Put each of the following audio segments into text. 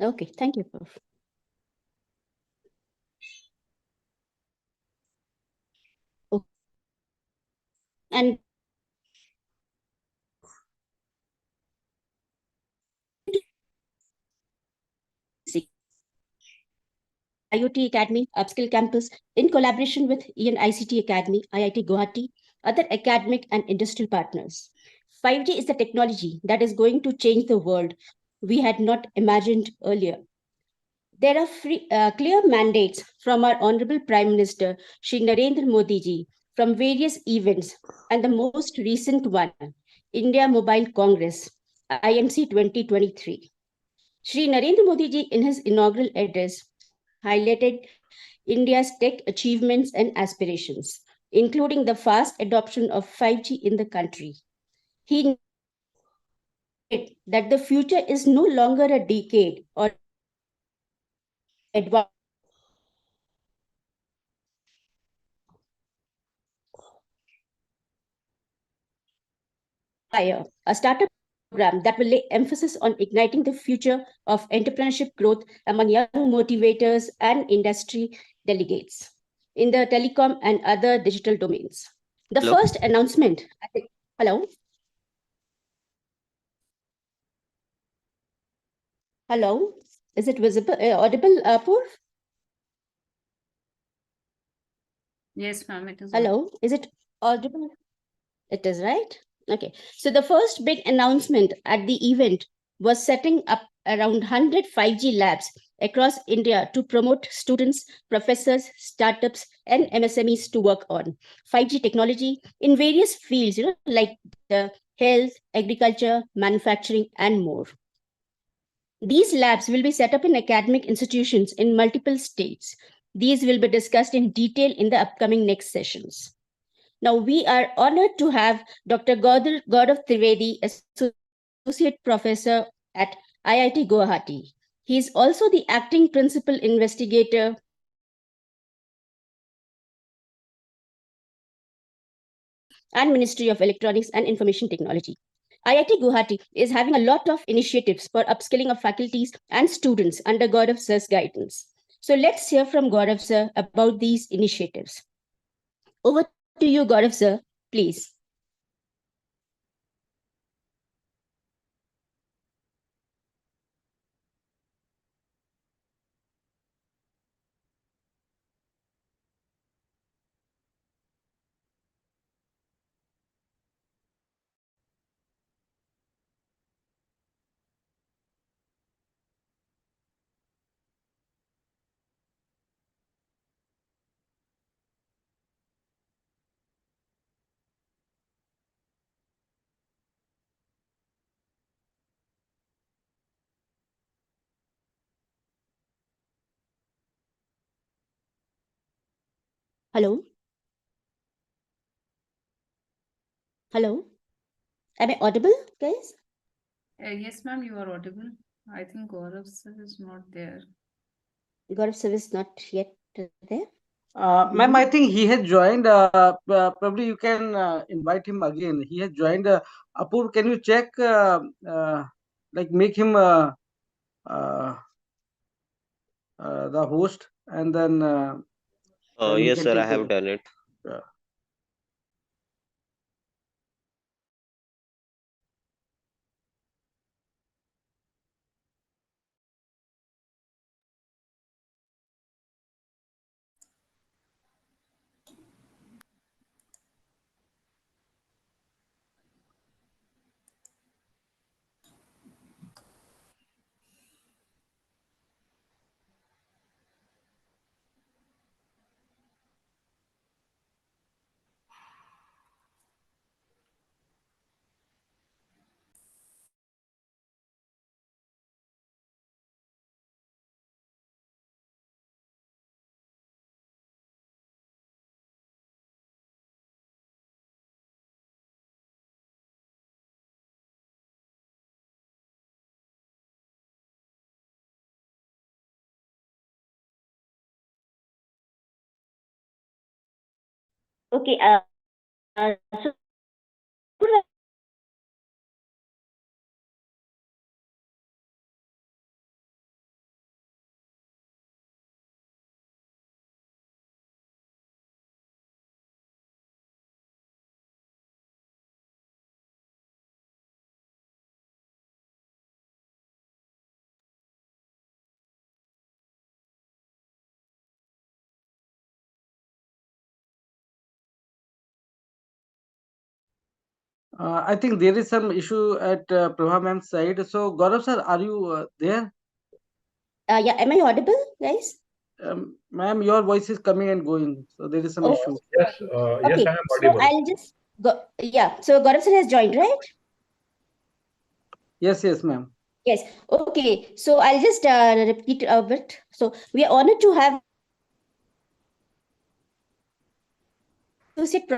Okay, thank you, Prof. Okay. And IoT Academy Upskill Campus in collaboration with EN ICT Academy, IIT Guwahati, other academic and industrial partners. 5G is the technology that is going to change the world we had not imagined earlier. There are clear mandates from our Honorable Prime Minister, Shri Narendra Modi ji, from various events, and the most recent one, India Mobile Congress, IMC 2023. Shri Narendra Modi ji, in his inaugural address, highlighted India's tech achievements and aspirations, including the fast adoption of 5G in the country. He noted that the future is no longer a decade or advanced. A startup program that will lay emphasis on igniting the future of entrepreneurship growth among young motivators and industry delegates in the telecom and other digital domains. The Hello? first announcement. Hello? Hello? Is it visible, audible, Purv? Yes, ma'am, it is. Hello? Is it audible? It is, right? Okay. So the first big announcement at the event was setting up around 100 5G labs across India to promote students, professors, startups, and MSMEs to work on 5G technology in various fields, like the health, agriculture, manufacturing, and more. These labs will be set up in academic institutions in multiple states. These will be discussed in detail in the upcoming next sessions. Now, we are honored to have Dr. Gaurav Trivedi, Associate Professor at IIT Guwahati. He is also the acting principal investigator and Ministry of Electronics and Information Technology. IIT Guwahati is having a lot of initiatives for upskilling of faculties and students under Gaurav Sir's guidance. So let's hear from Gaurav Sir about these initiatives. Over to you, Gaurav Sir, please. Hello? Hello? Am I audible, guys? Yes, ma'am, you are audible. I think Gaurav sir is not there. Gaurav Sir is not yet there. Ma'am, I think he has joined. Probably you can invite him again. He has joined. Apur, can you check? Like make him the host, and then he Yes, can sir, I take have over. done it. Yeah. Okay. So I think there is some issue at Prabha ma'am's side. So, Gaurav sir, are you there? Yeah, am I audible, guys? Ma'am, your voice is coming and going, so there is some Oh, issue. Yes, yes, okay. I am So audible. I'll just go. Yeah. So Gaurav sir has joined, right? Yes, yes, ma'am. Yes. Okay. So I'll just repeat a bit. So we are honored to have associate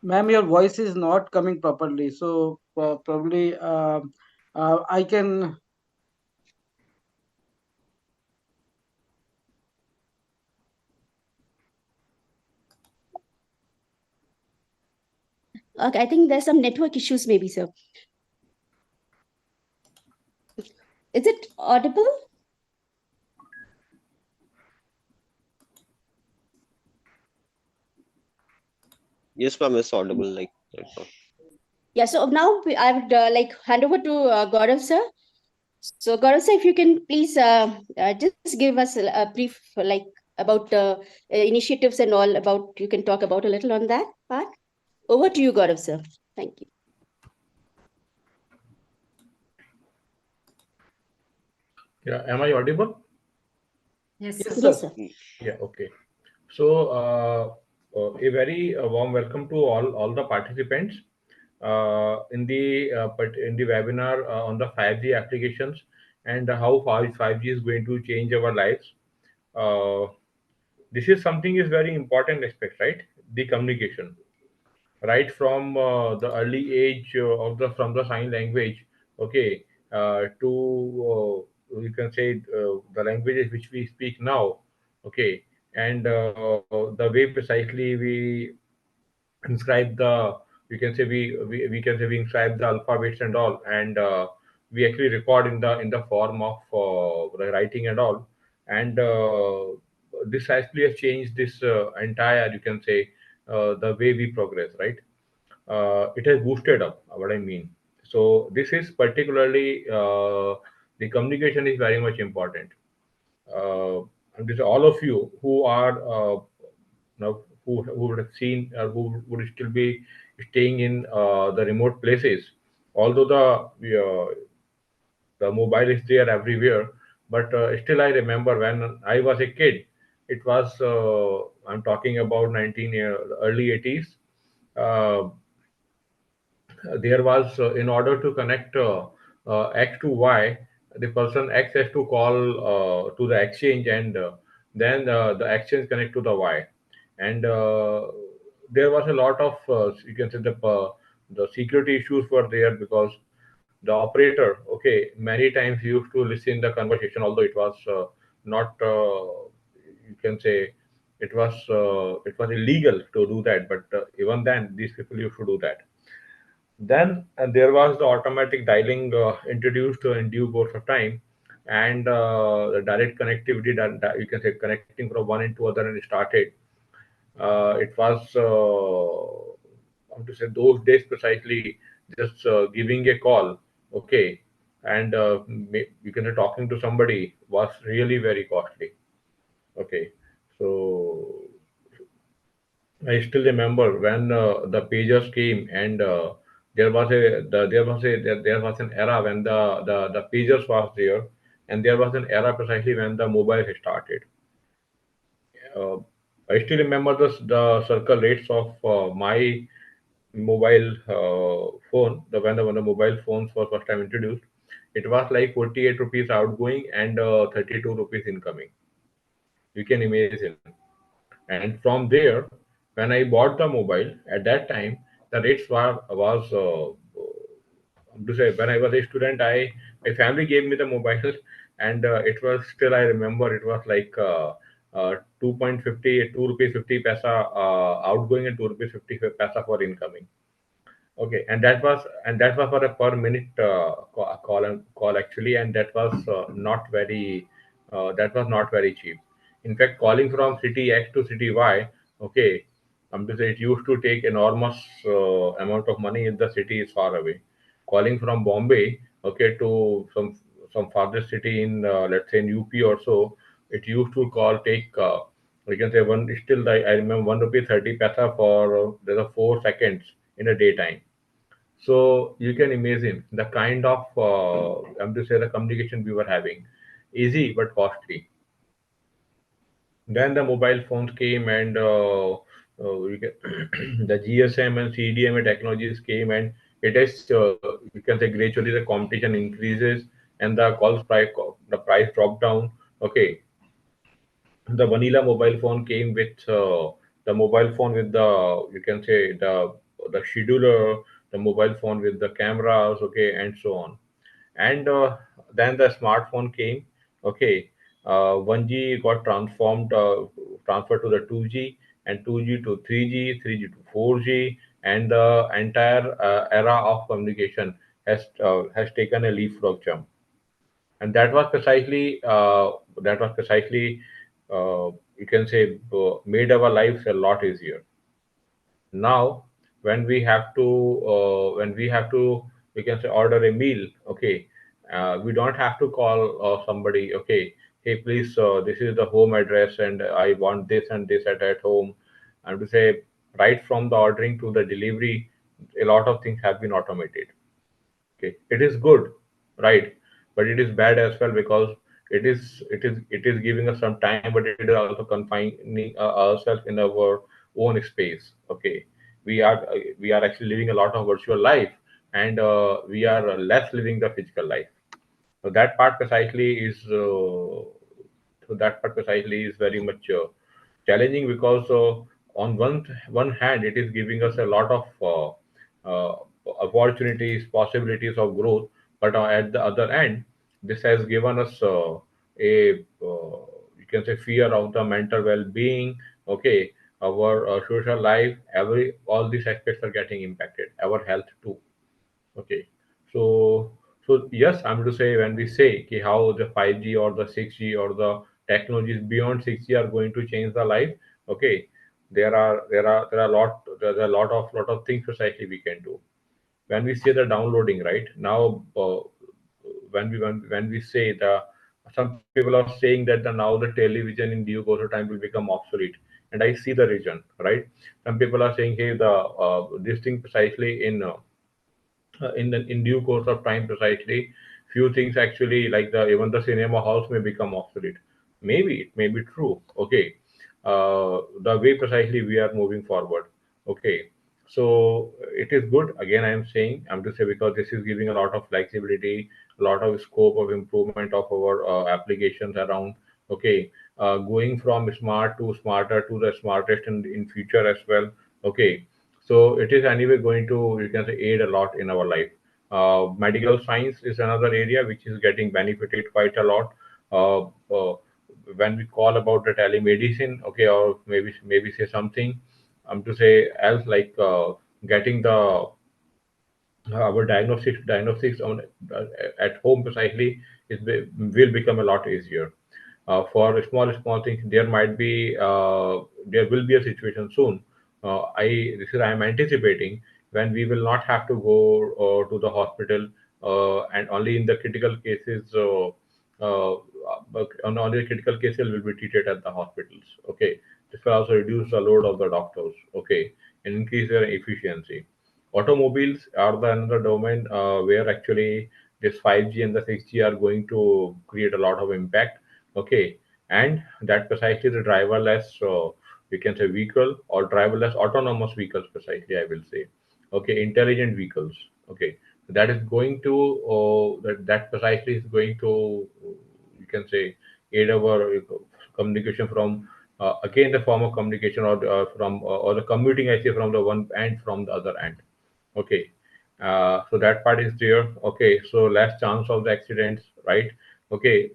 Ma'am, your voice is not coming properly, so probably I can. Okay, I think there's some network issues, maybe, sir. Is it audible? Yes, ma'am, it's audible like right now. Yeah. So now I would like hand over to Gaurav sir. So Gaurav sir, if you can please just give us a brief like about initiatives and all about. You can talk about a little on that part. Over to you, Gaurav sir. Thank you. Yeah, am I audible? Yes, Yes, sir. sir. Yes, sir. Yeah, okay. So, a very warm welcome to all the participants in the webinar on the 5G applications and how 5G is going to change our lives. Uh, this is something is very important aspect, right? The communication, right from the early age of the from the sign language, okay, to you can say the languages which we speak now, okay, and the way precisely we inscribe the, you can say we can say we inscribe the alphabets and all, and we actually record in the form of the writing and all, and this actually has changed this entire, you can say, the way we progress, right? It has boosted up what I mean. So this is particularly the communication is very much important. And this all of you who are now who would have seen or who would still be staying in the remote places, although the mobile is there everywhere, but still I remember when I was a kid, it was I'm talking about 19 early 80s. Uh, there was in order to connect X to Y, the person X has to call to the exchange, and then the exchange connect to the Y, and there was a lot of you can say the security issues were there because the operator, okay, many times used to listen the conversation, although it was not you can say it was illegal to do that, but even then these people used to do that. Then there was the automatic dialing introduced in due course of time, and the direct connectivity that you can say connecting from one into other and started. It was how to say those days precisely just giving a call, okay, and you can say talking to somebody was really very costly. Okay, so I still remember when the pagers came, and there was an era when the pagers was there, and there was an era precisely when the mobile had started. Uh, I still remember the circle rates of my mobile phone. When the mobile phones were first time introduced, it was like 48 rupees outgoing and 32 rupees incoming. You can imagine. And from there, when I bought the mobile at that time, the rates were was to say when I was a student, I my family gave me the mobile, and it was still I remember it was like 2.50 2 rupees 50 paisa outgoing and 2 rupees 50 paisa for incoming. Okay, and that was for a per minute call actually, and that was not very cheap. In fact, calling from city X to city Y, okay, to say it used to take enormous amount of money if the city is far away. Calling from Bombay, okay, to some farthest city in, let's say in UP or so, it used to take, we can say one, still I remember 1 rupee 30 paisa for there's a 4 seconds in a daytime. So you can imagine the kind of, I'm to say, the communication we were having, easy but costly. Then the mobile phones came, and the GSM and CDMA technologies came, and it is, you can say, gradually the competition increases, and the price dropped down. Okay, the vanilla mobile phone came with, the mobile phone with the, you can say, the scheduler, the mobile phone with the cameras, okay, and so on. And then the smartphone came. Okay, 1G got transferred to the 2G, and 2G to 3G, 3G to 4G, and the entire era of communication has taken a leapfrog jump. And that was precisely, you can say, made our lives a lot easier. Now when we have to, we can say, order a meal. Okay, we don't have to call somebody. Okay, hey, please, this is the home address, and I want this and this at home. And to say, right from the ordering to the delivery, a lot of things have been automated. Okay, it is good, right? But it is bad as well, because it is giving us some time, but it is also confining ourselves in our own space. Okay, we are actually living a lot of virtual life, and we are less living the physical life. So that part precisely is very much challenging, because on one hand it is giving us a lot of opportunities, possibilities of growth, but at the other end, this has given us a you can say fear of the mental well-being. Okay, our social life, every all these aspects are getting impacted. Our health too. Okay, so yes, I'm to say, when we say ki how the 5G or the 6G or the technologies beyond 6G are going to change the life. Okay, there are a lot of things precisely we can do. When we say the downloading, right now, when we say some people are saying that now the television in due course of time will become obsolete, and I see the reason, right? Some people are saying, hey, the this thing precisely in due course of time, precisely few things actually, like the even the cinema halls may become obsolete. Maybe it may be true. Okay, the way precisely we are moving forward. Okay, so it is good. Again, I am saying, I'm to say, because this is giving a lot of flexibility, a lot of scope of improvement of our applications around. Okay, going from smart to smarter to the smartest in future as well. Okay, so it is anyway going to, you can say, aid a lot in our life. Medical science is another area which is getting benefited quite a lot. Uh, uh, when we call about the telemedicine, okay, or maybe say something, to say else, like getting the our diagnostics on at home precisely will become a lot easier. For small things, there will be a situation soon. I This is, I am anticipating, when we will not have to go to the hospital, and only in the critical cases. On only the critical cases will be treated at the hospitals. Okay, this will also reduce the load of the doctors. Okay, and increase their efficiency. Automobiles are the another domain where actually this 5G and the 6G are going to create a lot of impact. Okay, and that precisely the driverless, we can say, vehicle, or driverless autonomous vehicles, precisely I will say. Okay, intelligent vehicles. Okay, that is going to, that precisely is going to, you can say, aid our communication from, again, the form of communication, or from, or the commuting, I say, from the one end, from the other end. Okay, so that part is there. Okay, so less chance of the accidents, right? Okay,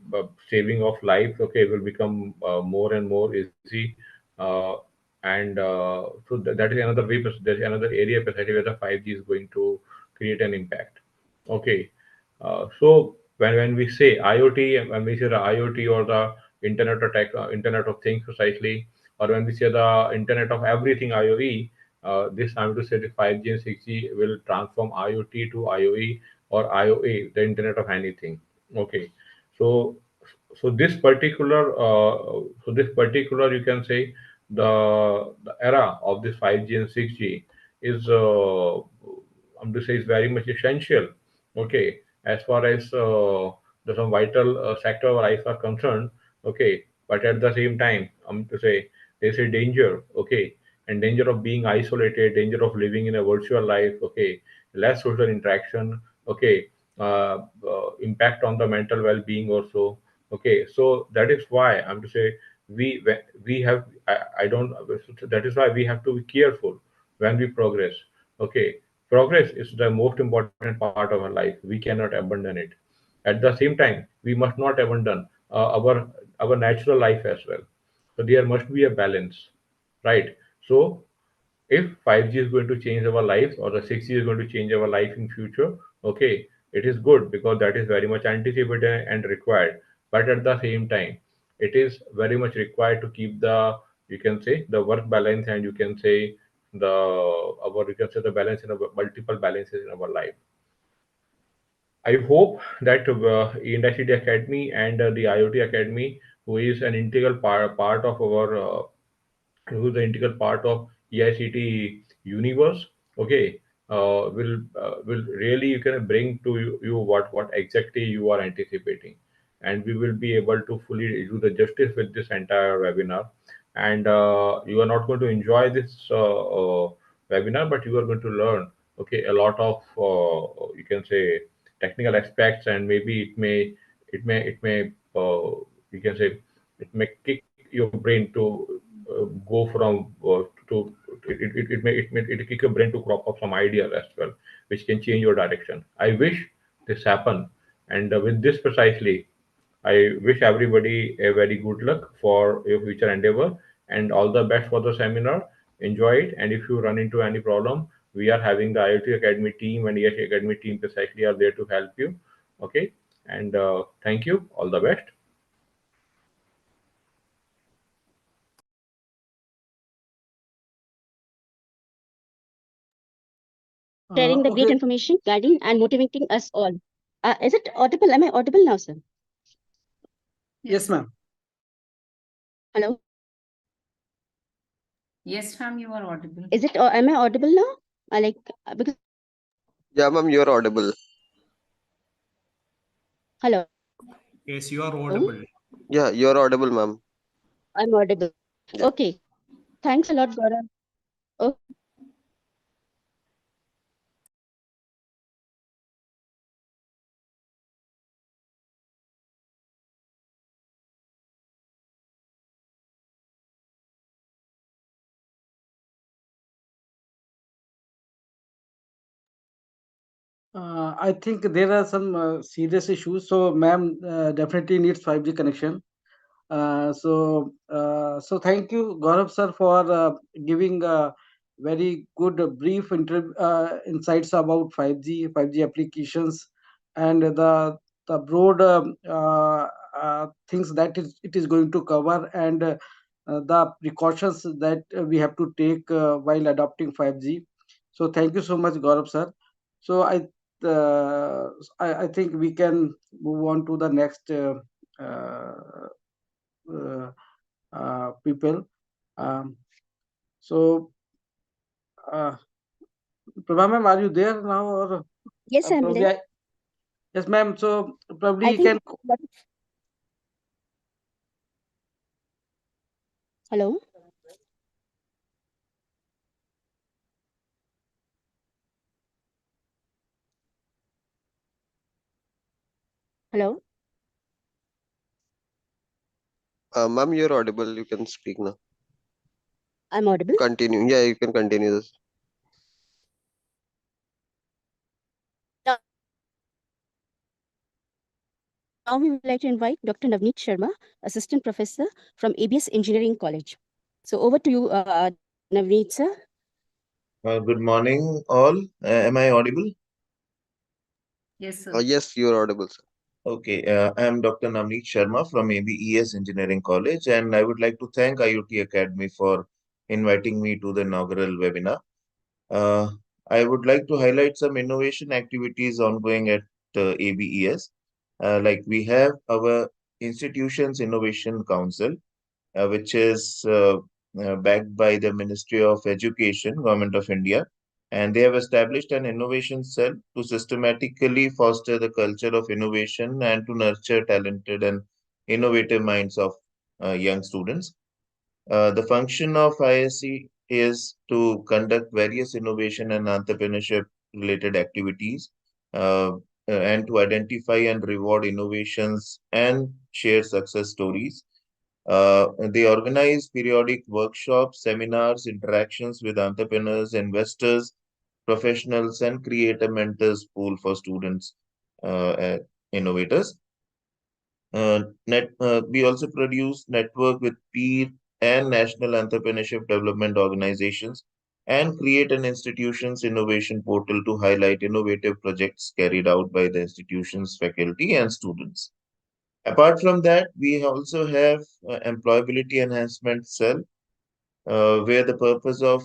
saving of life, okay, will become more and more easy. And so that is another way, there's another area precisely where the 5G is going to create an impact. Okay, so when we say IoT, when we say the IoT, or the Internet of Things precisely, or when we say the Internet of Everything, IoE, this time to say the 5G and 6G will transform IoT to IoE, or IoA, the Internet of Anything. Okay, so so this particular you can say the era of this 5G and 6G is I'm to say is very much essential. Okay, as far as the some vital sector of life are concerned. Okay, but at the same time, I'm to say there's a danger. Okay, and danger of being isolated, danger of living in a virtual life. Okay, less social interaction. Okay, impact on the mental well-being also. Okay, so that is why I'm to say we have I don't that is why we have to be careful when we progress. Okay, progress is the most important part of our life. We cannot abandon it. At the same time, we must not abandon our natural life as well. So there must be a balance, right? So if 5G is going to change our lives or the 6G is going to change our life in future, okay, it is good because that is very much anticipated and required. But at the same time, it is very much required to keep the you can say the work balance and you can say the balance in our multiple balances in our life. I hope that Indus Academy and the IoT Academy, who is an integral part of our who's the integral part of EICT universe. Okay, will really you can bring to you what exactly you are anticipating, and we will be able to fully do the justice with this entire webinar. And you are not going to enjoy this webinar, but you are going to learn okay a lot of you can say technical aspects, and maybe it may you can say it may kick your brain to go from to it kick your brain to crop up some ideas as well, which can change your direction. I wish this happen, and with this precisely, I wish everybody a very good luck for your future endeavor and all the best for the seminar. Enjoy it, and if you run into any problem, we are having the IoT Academy team and ES Academy team precisely are there to help you. Okay, and thank you. All the best. Sharing the great Okay. information, guiding and motivating us all. Is it audible? Am I audible now, sir? Yes, ma'am. Hello? Yes, ma'am, you are audible. Is it, am I audible now? Because, Yeah, ma'am, you're audible. hello? Yes, you are audible. Yeah, you're audible, ma'am. I'm audible. Yeah. Okay. Thanks a lot, Gaurav. Oh, I think there are some serious issues. So, ma'am definitely needs 5G connection. So thank you, Gaurav sir, for giving very good brief insights about 5G applications, and the broad things that it is going to cover, and the precautions that we have to take while adopting 5G. So thank you so much, Gaurav sir. So uh, I think we can move on to the next uh, uh, people. Um, so, uh, Prabha ma'am, are you there now, or yes, I'm probably? there. Yes, ma'am. So probably I you think, can. hello? Hello? Ma'am, you're audible. You can speak now. I'm audible. Continue. Yeah, you can continue this. Now we would like to invite Dr. Navneet Sharma, Assistant Professor from ABS Engineering College. So over to you, Navneet sir. Good morning, all. Am I audible? Yes, sir. Yes, you're audible, sir. Okay, I am Dr. Navneet Sharma from ABES Engineering College, and I would like to thank IoT Academy for inviting me to the inaugural webinar. Uh, I would like to highlight some innovation activities ongoing at ABES. Like we have our Institutions Innovation Council, which is backed by the Ministry of Education, Government of India, and they have established an innovation cell to systematically foster the culture of innovation and to nurture talented and innovative minds of young students. The function of ISC is to conduct various innovation and entrepreneurship related activities and to identify and reward innovations and share success stories. They organize periodic workshops, seminars, interactions with entrepreneurs, investors, professionals, and create a mentors pool for students, innovators. We also produce network with peer and national entrepreneurship development organizations and create an institution's innovation portal to highlight innovative projects carried out by the institution's faculty and students. Apart from that, we also have employability enhancement cell, where the purpose of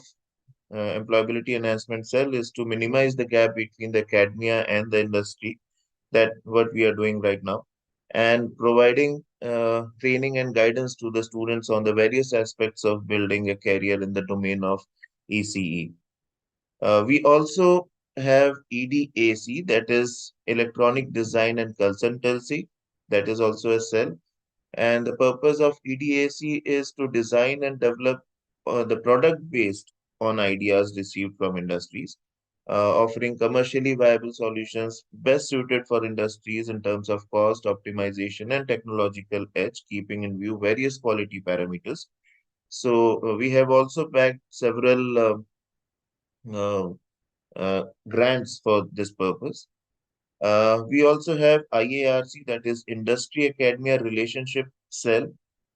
employability enhancement cell is to minimize the gap between the academia and the industry, that what we are doing right now, and providing training and guidance to the students on the various aspects of building a career in the domain of ECE. We also have EDAC, that is Electronic Design and Consultancy, that is also a cell. And the purpose of EDAC is to design and develop the product based on ideas received from industries, offering commercially viable solutions best suited for industries in terms of cost, optimization, and technological edge, keeping in view various quality parameters. So, we have also backed several uh, grants for this purpose. We also have IARC, that is Industry Academia Relationship Cell,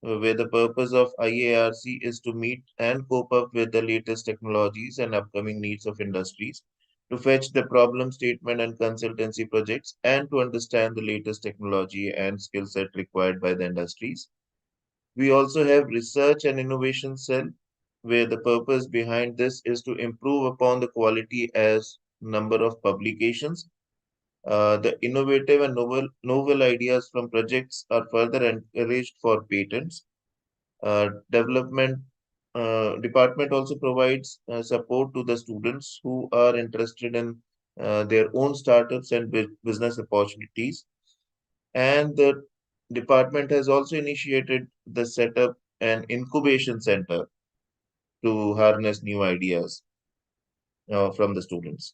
where the purpose of IARC is to meet and cope up with the latest technologies and upcoming needs of industries, to fetch the problem statement and consultancy projects, and to understand the latest technology and skill set required by the industries. We also have Research and Innovation Cell, where the purpose behind this is to improve upon the quality as number of publications. The innovative and novel ideas from projects are further encouraged for patents. Development department also provides support to the students who are interested in their own startups and business opportunities. And the department has also initiated the setup an incubation center to harness new ideas from the students.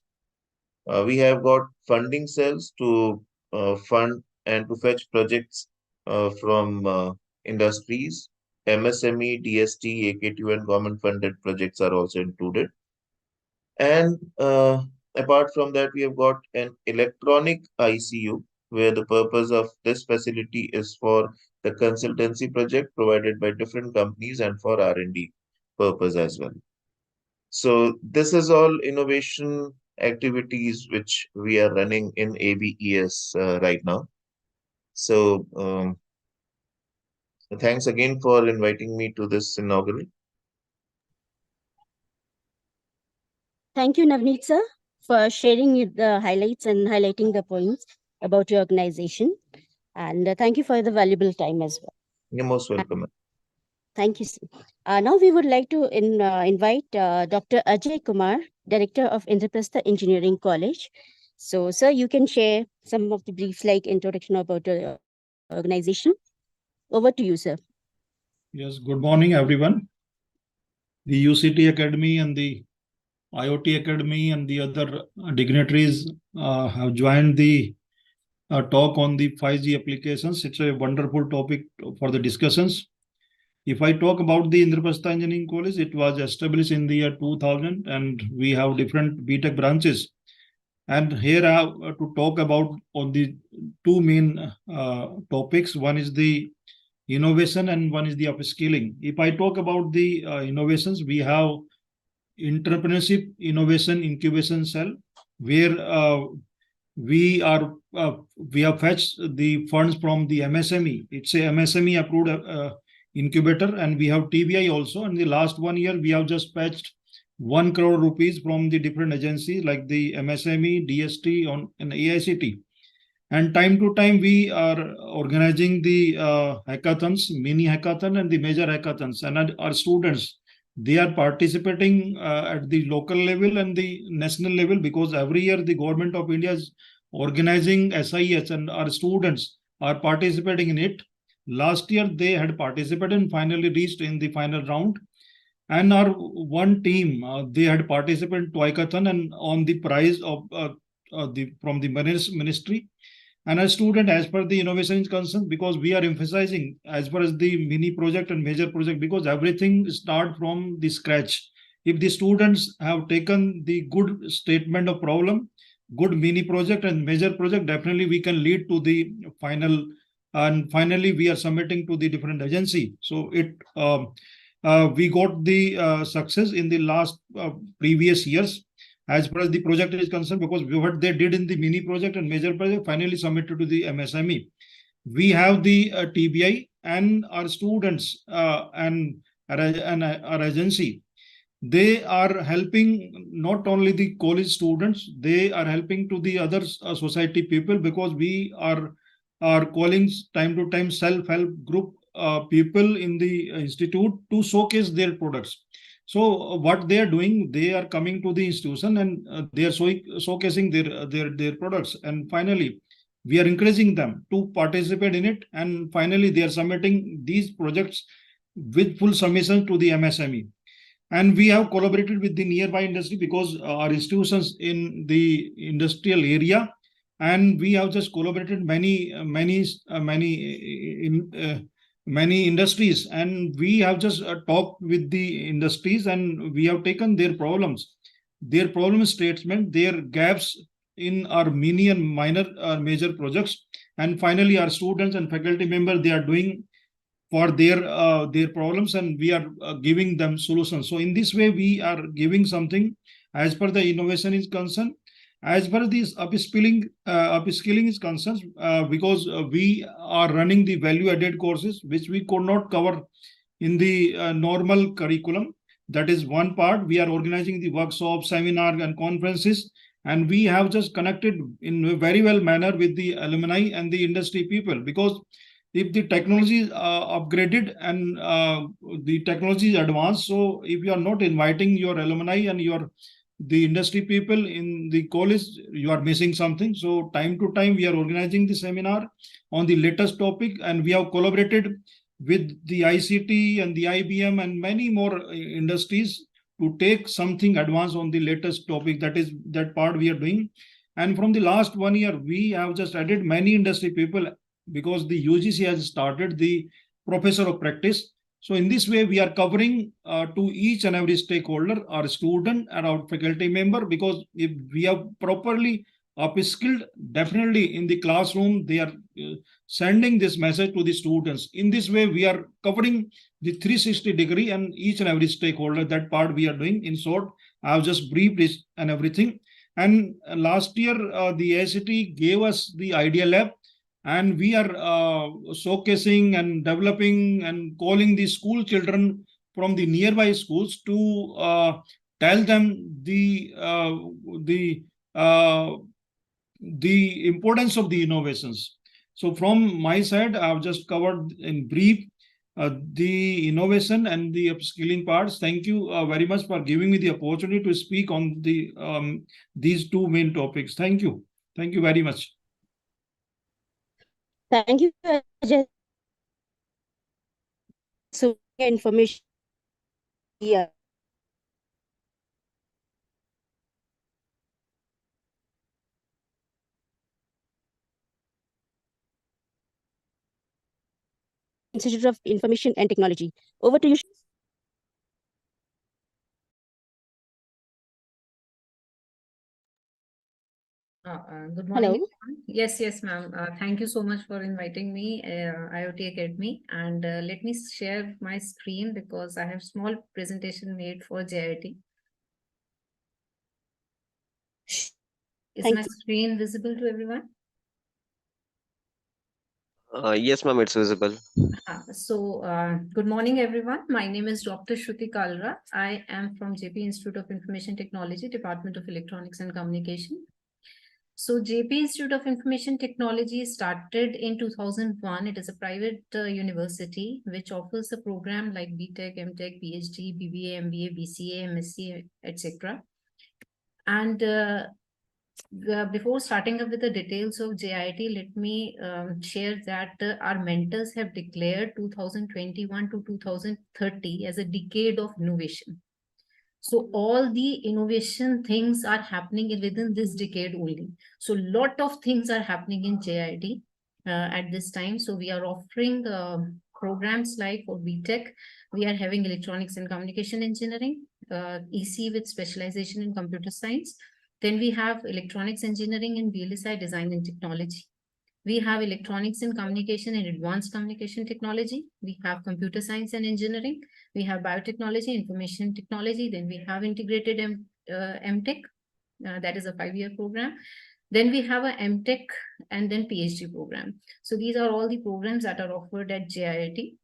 We have got funding cells to fund and to fetch projects from industries. MSME, DST, AKTU, and government funded projects are also included. And apart from that, we have got an electronic ICU, where the purpose of this facility is for the consultancy project provided by different companies and for R&D purpose as well. So this is all innovation activities which we are running in ABES right now. So thanks again for inviting me to this inaugural. Thank you, Navneet sir, for sharing the highlights and highlighting the points about your organization. And thank you for the valuable time as well. You're most welcome. Thank you, sir. Now we would like to invite Dr. Ajay Kumar, Director of Indraprastha Engineering College. So, sir, you can share some of the briefs like introduction about your organization. Over to you, sir. Yes, good morning, everyone. The UCT Academy and the IoT Academy and the other dignitaries have joined the talk on the 5G applications. It's a wonderful topic for the discussions. If I talk about the Indraprastha Engineering College, it was established in the year 2000 and we have different BTech branches. And here I have to talk about on the two main topics. One is the innovation and one is the upskilling. If I talk about the innovations, we have Entrepreneurship Innovation Incubation Cell, where we have fetched the funds from the MSME. It's a MSME approved incubator, and we have TBI also. And the last 1 year, we have just fetched 1 crore rupees from the different agencies like the MSME, DST, and AICT. And time to time, we are organizing the hackathons, mini hackathon and the major hackathons. And our students, they are participating at the local level and the national level, because every year the government of India is organizing SIS and our students are participating in it. Last year, they had participated and finally reached in the final round. And our one team, they had participated in Toykathon and on the prize of from the ministry. And a student, as per the innovation is concerned, because we are emphasizing as far as the mini project and major project, because everything start from the scratch. If the students have taken the good statement of problem, good mini project and major project, definitely we can lead to the final. And finally, we are submitting to the different agency. So we got the success in the last previous years as far as the project is concerned, because what they did in the mini project and major project finally submitted to the MSME. We have the TBI and our students and our agency. They are helping not only the college students, they are helping to the other society people, because we are calling time to time self-help group people in the institute to showcase their products. So what they are doing, they are coming to the institution and they are showcasing their products. And finally, we are encouraging them to participate in it. And finally, they are submitting these projects with full submission to the MSME. And we have collaborated with the nearby industry, because our institutions in the industrial area, and we have just collaborated many industries, and we have just talked with the industries, and we have taken their problems, their problem statement, their gaps in our mini and minor major projects. And finally, our students and faculty members, they are doing for their problems, and we are giving them solutions. So in this way, we are giving something as per the innovation is concerned. As far as this upskilling is concerned, because we are running the value-added courses, which we could not cover in the normal curriculum. That is one part. We are organizing the workshops, seminars, and conferences, and we have just connected in a very well manner with the alumni and the industry people, because if the technology is upgraded and the technology is advanced, so if you are not inviting your alumni and the industry people in the college, you are missing something. So time to time, we are organizing the seminar on the latest topic, and we have collaborated with the ICT and the IBM and many more industries to take something advanced on the latest topic. That part we are doing. And from the last 1 year, we have just added many industry people, because the UGC has started the professor of practice. So in this way, we are covering to each and every stakeholder, our student and our faculty member, because if we are properly upskilled, definitely in the classroom, they are sending this message to the students. In this way, we are covering the 360-degree and each and every stakeholder. That part we are doing. In short, I have just briefed this and everything. And last year, the AICTE gave us the Idea Lab, and we are showcasing and developing and calling the school children from the nearby schools to tell them the importance of the innovations. So from my side, I've just covered in brief the innovation and the upskilling parts. Thank you very much for giving me the opportunity to speak on these two main topics. Thank you. Thank you very much. Thank you, Ajay. So information. Yeah. Institute of Information and Technology. Over to you. Good morning. Hello. Everyone. Yes, ma'am. Thank you so much for inviting me, IoT Academy. And let me share my screen, because I have small presentation made for JIT. Is Thank my you. screen visible to everyone? Yes, ma'am, it's visible. Good morning, everyone. My name is Dr. Shruti Kalra. I am from JP Institute of Information Technology, Department of Electronics and Communication. So JP Institute of Information Technology started in 2001. It is a private university which offers a program like BTech, MTech, PhD, BBA, MBA, BCA, MSc, etc. And before starting up with the details of JIT, let me share that our mentors have declared 2021 to 2030 as a decade of innovation. So all the innovation things are happening within this decade only. So lot of things are happening in JIT at this time. So we are offering programs like for BTech, we are having electronics and communication engineering, EC with specialization in computer science. Then we have electronics engineering and VLSI design and technology. We have electronics and communication and advanced communication technology. We have computer science and engineering. We have biotechnology, information technology. Then we have integrated MTech. That is a 5-year program. Then we have a MTech and then PhD program. So these are all the programs that are offered at JIT.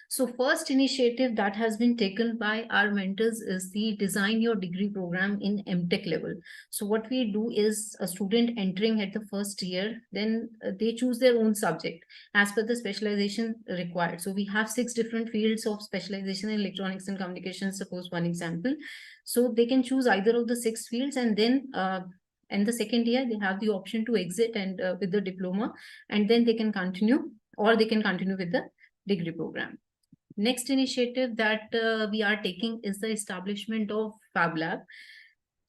So first initiative that has been taken by our mentors is the Design Your Degree program in MTech level. So what we do is a student entering at the first year, then they choose their own subject as per the specialization required. So we have 6 different fields of specialization in electronics and communications, suppose one example. So they can choose either of the 6 fields, and then in the second year, they have the option to exit and with the diploma, and then they can continue, or they can continue with the degree program. Next initiative that we are taking is the establishment of Fab Lab.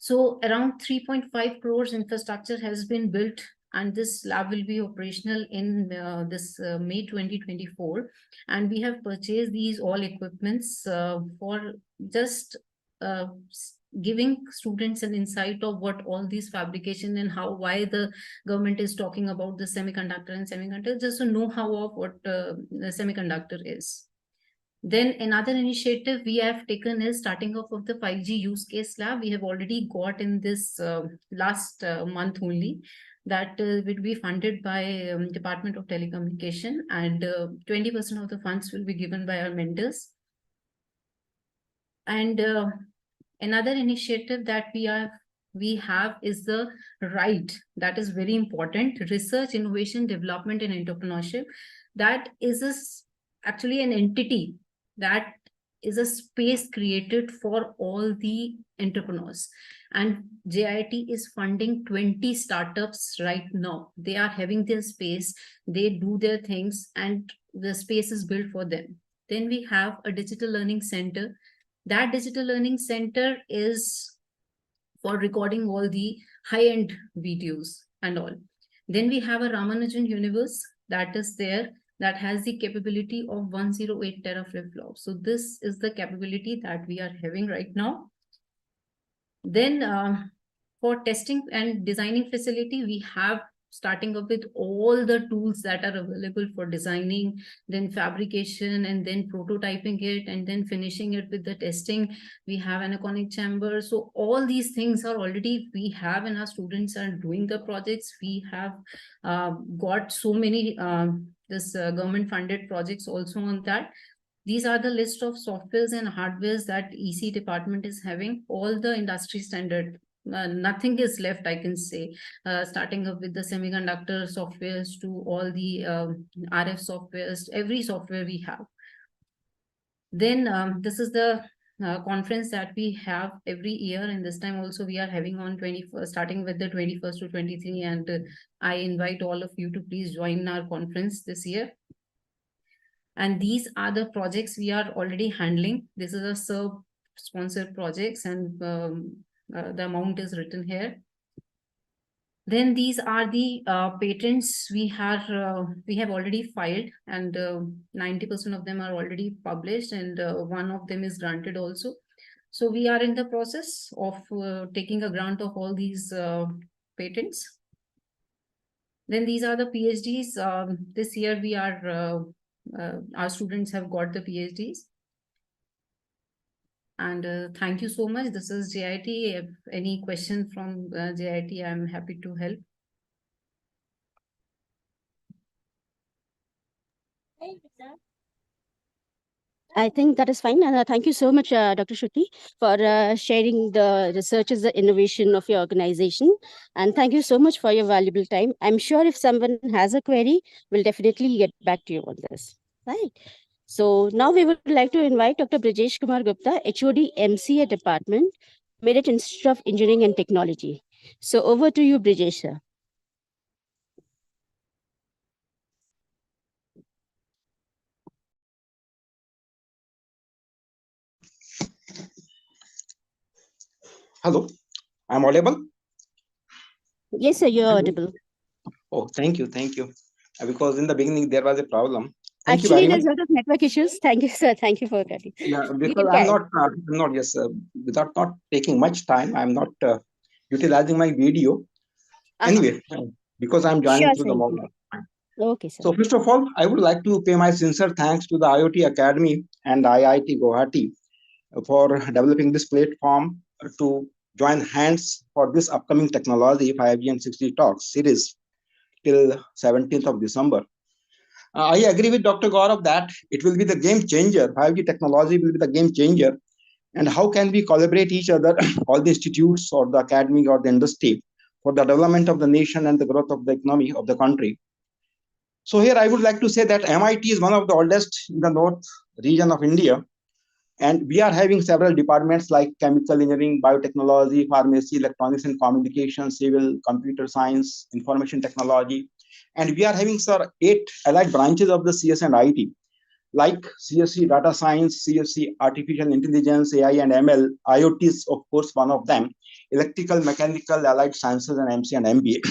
So around 3.5 crores infrastructure has been built, and this lab will be operational in this May 2024. And we have purchased these all equipments for just giving students an insight of what all these fabrication and why the government is talking about the semiconductor, just to know how of what the semiconductor is. Then another initiative we have taken is starting off of the 5G use case lab. We have already got in this last month only, that will be funded by Department of Telecommunication, and 20% of the funds will be given by our mentors. And another initiative that we have is the RIDE. That is very important: Research, Innovation, Development and Entrepreneurship. That is actually an entity that is a space created for all the entrepreneurs, and JIT is funding 20 startups right now. They are having their space, they do their things, and the space is built for them. Then we have a digital learning center. That digital learning center is for recording all the high-end videos and all. Then we have a Ramanujan Universe that is there, that has the capability of 108 teraflops. So this is the capability that we are having right now. Then for testing and designing facility, we have starting up with all the tools that are available for designing, then fabrication, and then prototyping it, and then finishing it with the testing. We have anechoic chamber. So all these things are already we have, and our students are doing the projects. We have got so many government funded projects also on that. These are the list of softwares and hardwares that EC department is having, all the industry standard. Nothing is left, I can say, starting up with the semiconductor softwares to all the RF softwares, every software we have. Then this is the conference that we have every year, and this time also we are having on 21st, starting with the 21st to 23, and I invite all of you to please join our conference this year. And these are the projects we are already handling. This is a sponsored projects, and the amount is written here. Then these are the patents we have already filed, and 90% of them are already published, and one of them is granted also. So we are in the process of taking a grant of all these patents. Then these are the PhDs. This year we are our students have got the PhDs. And thank you so much. This is JIT. If any question from JIT, I'm happy to help. I think that is fine. And thank you so much, Dr. Shruti, for sharing the researches, the innovation of your organization. And thank you so much for your valuable time. I'm sure if someone has a query, we'll definitely get back to you on this. Right. So now we would like to invite Dr. Brijesh Kumar Gupta, HOD MCA Department, Merit Institute of Engineering and Technology. So over to you, Brijesh, sir. Hello, I'm audible. Yes, sir, you're audible. Oh, thank you, thank you. Because in the beginning there was a problem. Thank Actually, you very there's much. a lot of network issues. Thank you, sir. Thank you for that. Yeah, You because can I'm carry. not yes, without not taking much time, I'm not utilizing my video. Anyway, because I'm joining Sure, through sir. the you mobile. can. Okay, sir. So first of all, I would like to pay my sincere thanks to the IoT Academy and IIT Guwahati for developing this platform to join hands for this upcoming technology 5G and 6G talks series till 17th of December. I agree with Dr. Gaurav that it will be the game changer. 5G technology will be the game changer. And how can we collaborate each other, all the institutes or the academy or the industry, for the development of the nation and the growth of the economy of the country? So here I would like to say that MIT is one of the oldest in the north region of India. And we are having several departments like chemical engineering, biotechnology, pharmacy, electronics and communication, civil, computer science, information technology. And we are having, sir, 8 allied branches of the CS and IT, like CSC data science, CSC artificial intelligence, AI and ML. IoT is, of course, one of them. Electrical, mechanical, allied sciences, and MC and MBA.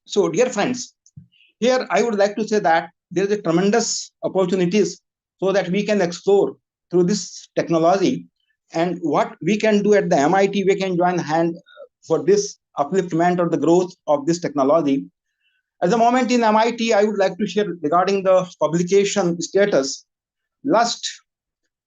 So, dear friends, here I would like to say that there is a tremendous opportunities so that we can explore through this technology, and what we can do at the MIT, we can join hand for this upliftment or the growth of this technology. At the moment in MIT, I would like to share regarding the publication status. Last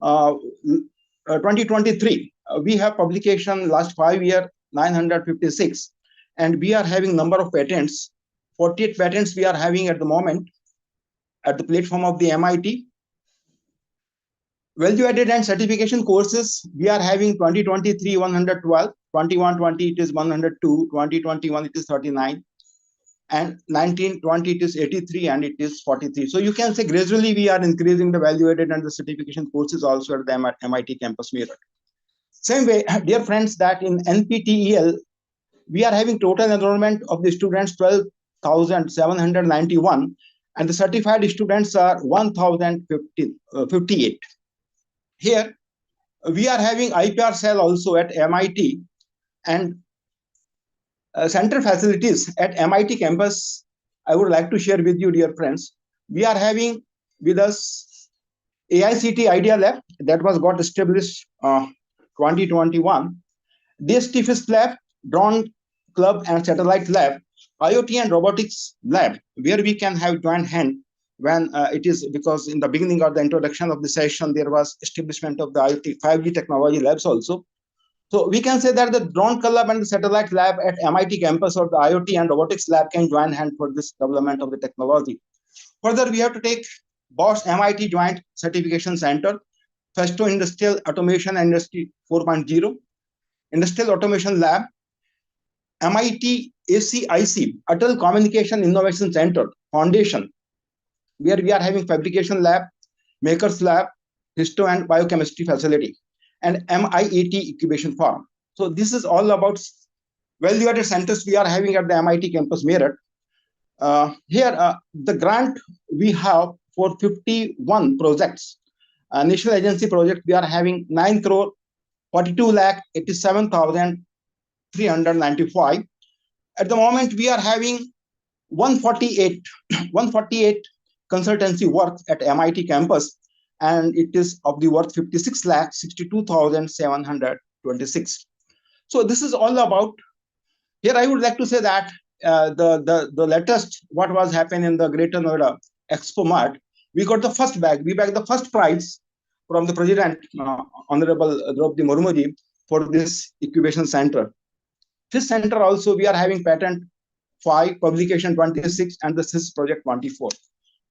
2023, we have publication last 5 year 956, and we are having number of patents, 48 patents we are having at the moment at the platform of the MIT. Value added and certification courses, we are having 2023 112, 21-20 it is 102, 2021 it is 39, and 19-20 it is 83, and it is 43. So you can say gradually we are increasing the value added and the certification courses also at the MIT campus Meerut. Same way, dear friends, that in NPTEL, we are having total enrollment of the students 12,791, and the certified students are 1,058. Here, we are having IPR cell also at MIT, and center facilities at MIT campus. I would like to share with you, dear friends. We are having with us AICT Idea Lab that was got established 2021, DSTFIS Lab, Drone Club and Satellite Lab, IoT and Robotics Lab, where we can have joint hand when it is, because in the beginning of the introduction of the session, there was establishment of the IoT 5G technology labs also. So we can say that the Drone Club and the Satellite Lab at MIT campus or the IoT and Robotics Lab can join hand for this development of the technology. Further, we have to take Bosch MIT Joint Certification Center, Festo Industrial Automation and Industry 4.0, Industrial Automation Lab, MIT ACIC, Atal Communication Innovation Center Foundation, where we are having fabrication lab, makers lab, histo and biochemistry facility, and MIET incubation farm. So this is all about value-added centers we are having at the MIT campus Meerut. Here, the grant we have for 51 projects. National agency project, we are having 9 crore 42,87,395. At the moment, we are having 148 consultancy work at MIT campus, and it is of the worth 56,62,726. So this is all about. Here I would like to say that the latest what was happening in the Greater Noida Expo Mart, we got the first bag. We bagged the first prize from the President, Honorable Draupadi Murmuji, for this incubation center. This center also we are having patent 5, publication 26, and the CIS project 24.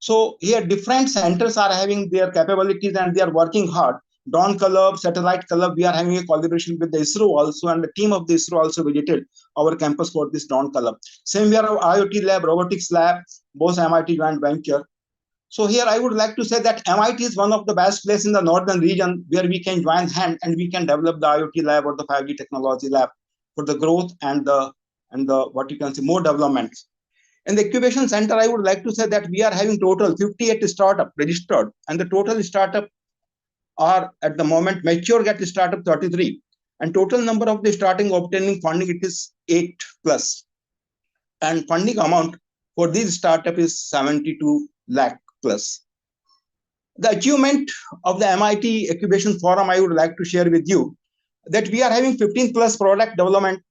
So here different centers are having their capabilities and they are working hard. Dawn Club, Satellite Club, we are having a collaboration with the ISRO also, and the team of the ISRO also visited our campus for this Dawn Club. Same we have IoT lab, robotics lab, both MIT joint venture. So here I would like to say that MIT is one of the best places in the northern region where we can join hand and we can develop the IoT lab or the 5G technology lab for the growth and the what you can say more development. In the incubation center, I would like to say that we are having total 58 startup registered, and the total startup are at the moment mature get startup 33, and total number of the starting obtaining funding it is 8 plus, and funding amount for this startup is 72 lakh plus. The achievement of the MIT Incubation Forum I would like to share with you that we are having 15 plus product developed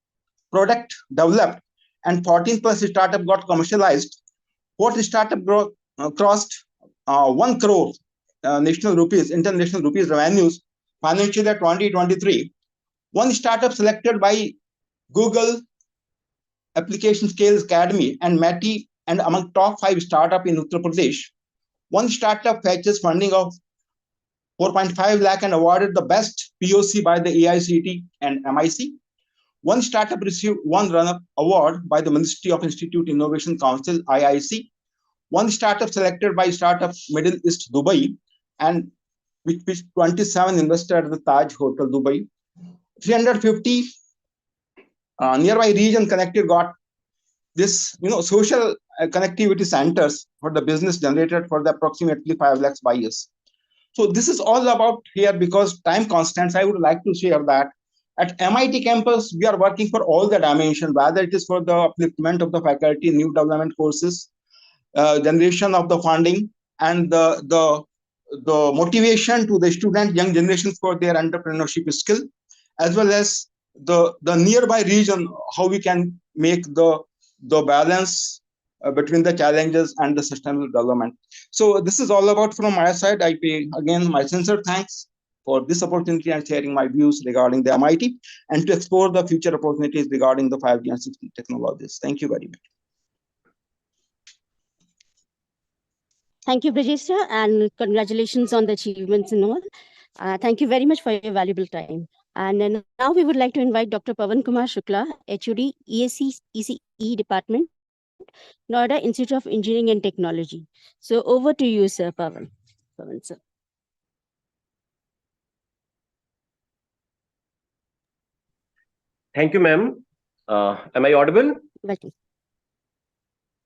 and 14 plus startup got commercialized. Fourth startup crossed 1 crore international rupees revenues financial year 2023. One startup selected by Google Application Scales Academy and METI and among top 5 startup in Uttar Pradesh. One startup fetches funding of 4.5 lakh and awarded the best POC by the AICTE and MIC. One startup received one runner award by the Ministry of Institute Innovation Council, IIC. One startup selected by Startup Middle East Dubai, and which 27 invested at the Taj Hotel Dubai. 350 nearby region connected got this social connectivity centers for the business generated for the approximately 5 lakhs buyers. So this is all about here because time constants. I would like to share that at MIT campus, we are working for all the dimensions, whether it is for the upliftment of the faculty, new development courses, generation of the funding, and the motivation to the student, young generations for their entrepreneurship skill, as well as the nearby region, how we can make the balance between the challenges and the sustainable development. So this is all about from my side. I pay again my sincere thanks for this opportunity and sharing my views regarding the MIT and to explore the future opportunities regarding the 5G and 6G technologies. Thank you very much. Thank you, Brajesh, and congratulations on the achievements and all. Thank you very much for your valuable time. And now we would like to invite Dr. Pawan Kumar Shukla, HOD, ECE Department, Noida Institute of Engineering and Technology. So over to you, sir, Pawan. Pawan, sir. Thank you, ma'am. Am I audible? Welcome.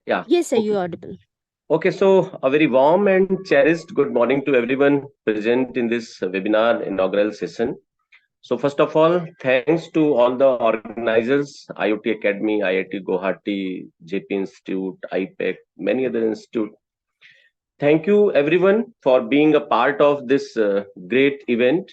Yeah. Yes, sir, Okay. you're audible. Okay, so a very warm and cherished good morning to everyone present in this webinar inaugural session. So first of all, thanks to all the organizers, IoT Academy, IIT Guwahati, JP Institute, IPEC, many other institutes. Thank you everyone for being a part of this great event.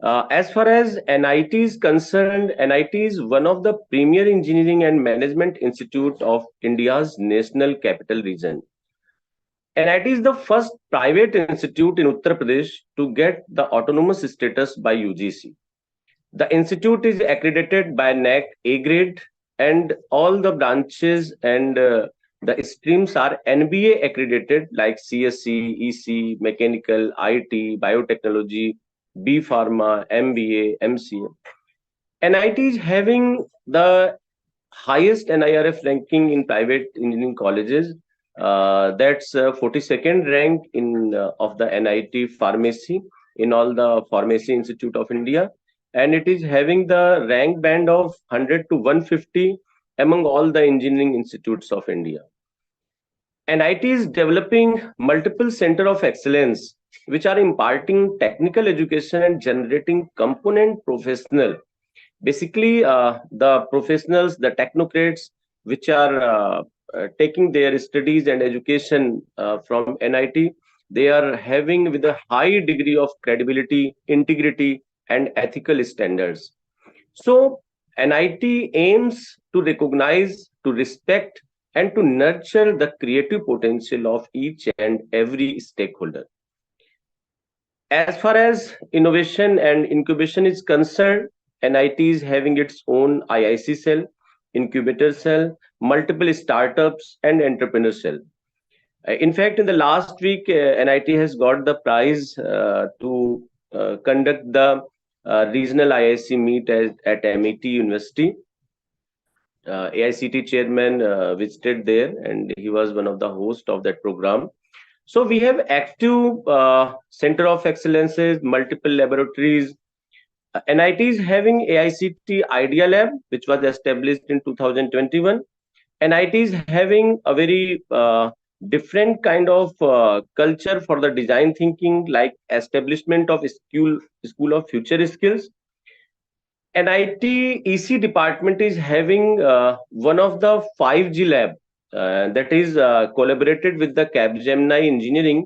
As far as NIT is concerned, NIT is one of the premier engineering and management institute of India's National Capital Region. NIT is the first private institute in Uttar Pradesh to get the autonomous status by UGC. The institute is accredited by NAC A grade, and all the branches and the streams are NBA accredited like CSC, EC, Mechanical, IT, Biotechnology, B Pharma, MBA, MCA. NIT is having the highest NIRF ranking in private engineering colleges. That's 42nd rank in of the NIT Pharmacy in all the Pharmacy Institute of India, and it is having the rank band of 100 to 150 among all the engineering institutes of India. NIT is developing multiple center of excellence which are imparting technical education and generating component professional. Basically, the professionals, the technocrats, which are taking their studies and education from NIT, they are having with a high degree of credibility, integrity, and ethical standards. So NIT aims to recognize, to respect, and to nurture the creative potential of each and every stakeholder. As far as innovation and incubation is concerned, NIT is having its own IIC cell, incubator cell, multiple startups, and entrepreneur cell. In fact, in the last week, NIT has got the prize to conduct the regional IIC meet at MIT University. AICT chairman visited there, and he was one of the hosts of that program. So we have active center of excellences, multiple laboratories. NIT is having AICT Idea Lab, which was established in 2021. NIT is having a very different kind of culture for the design thinking, like establishment of school of future skills. NIT EC department is having one of the 5G lab that is collaborated with the Capgemini Engineering,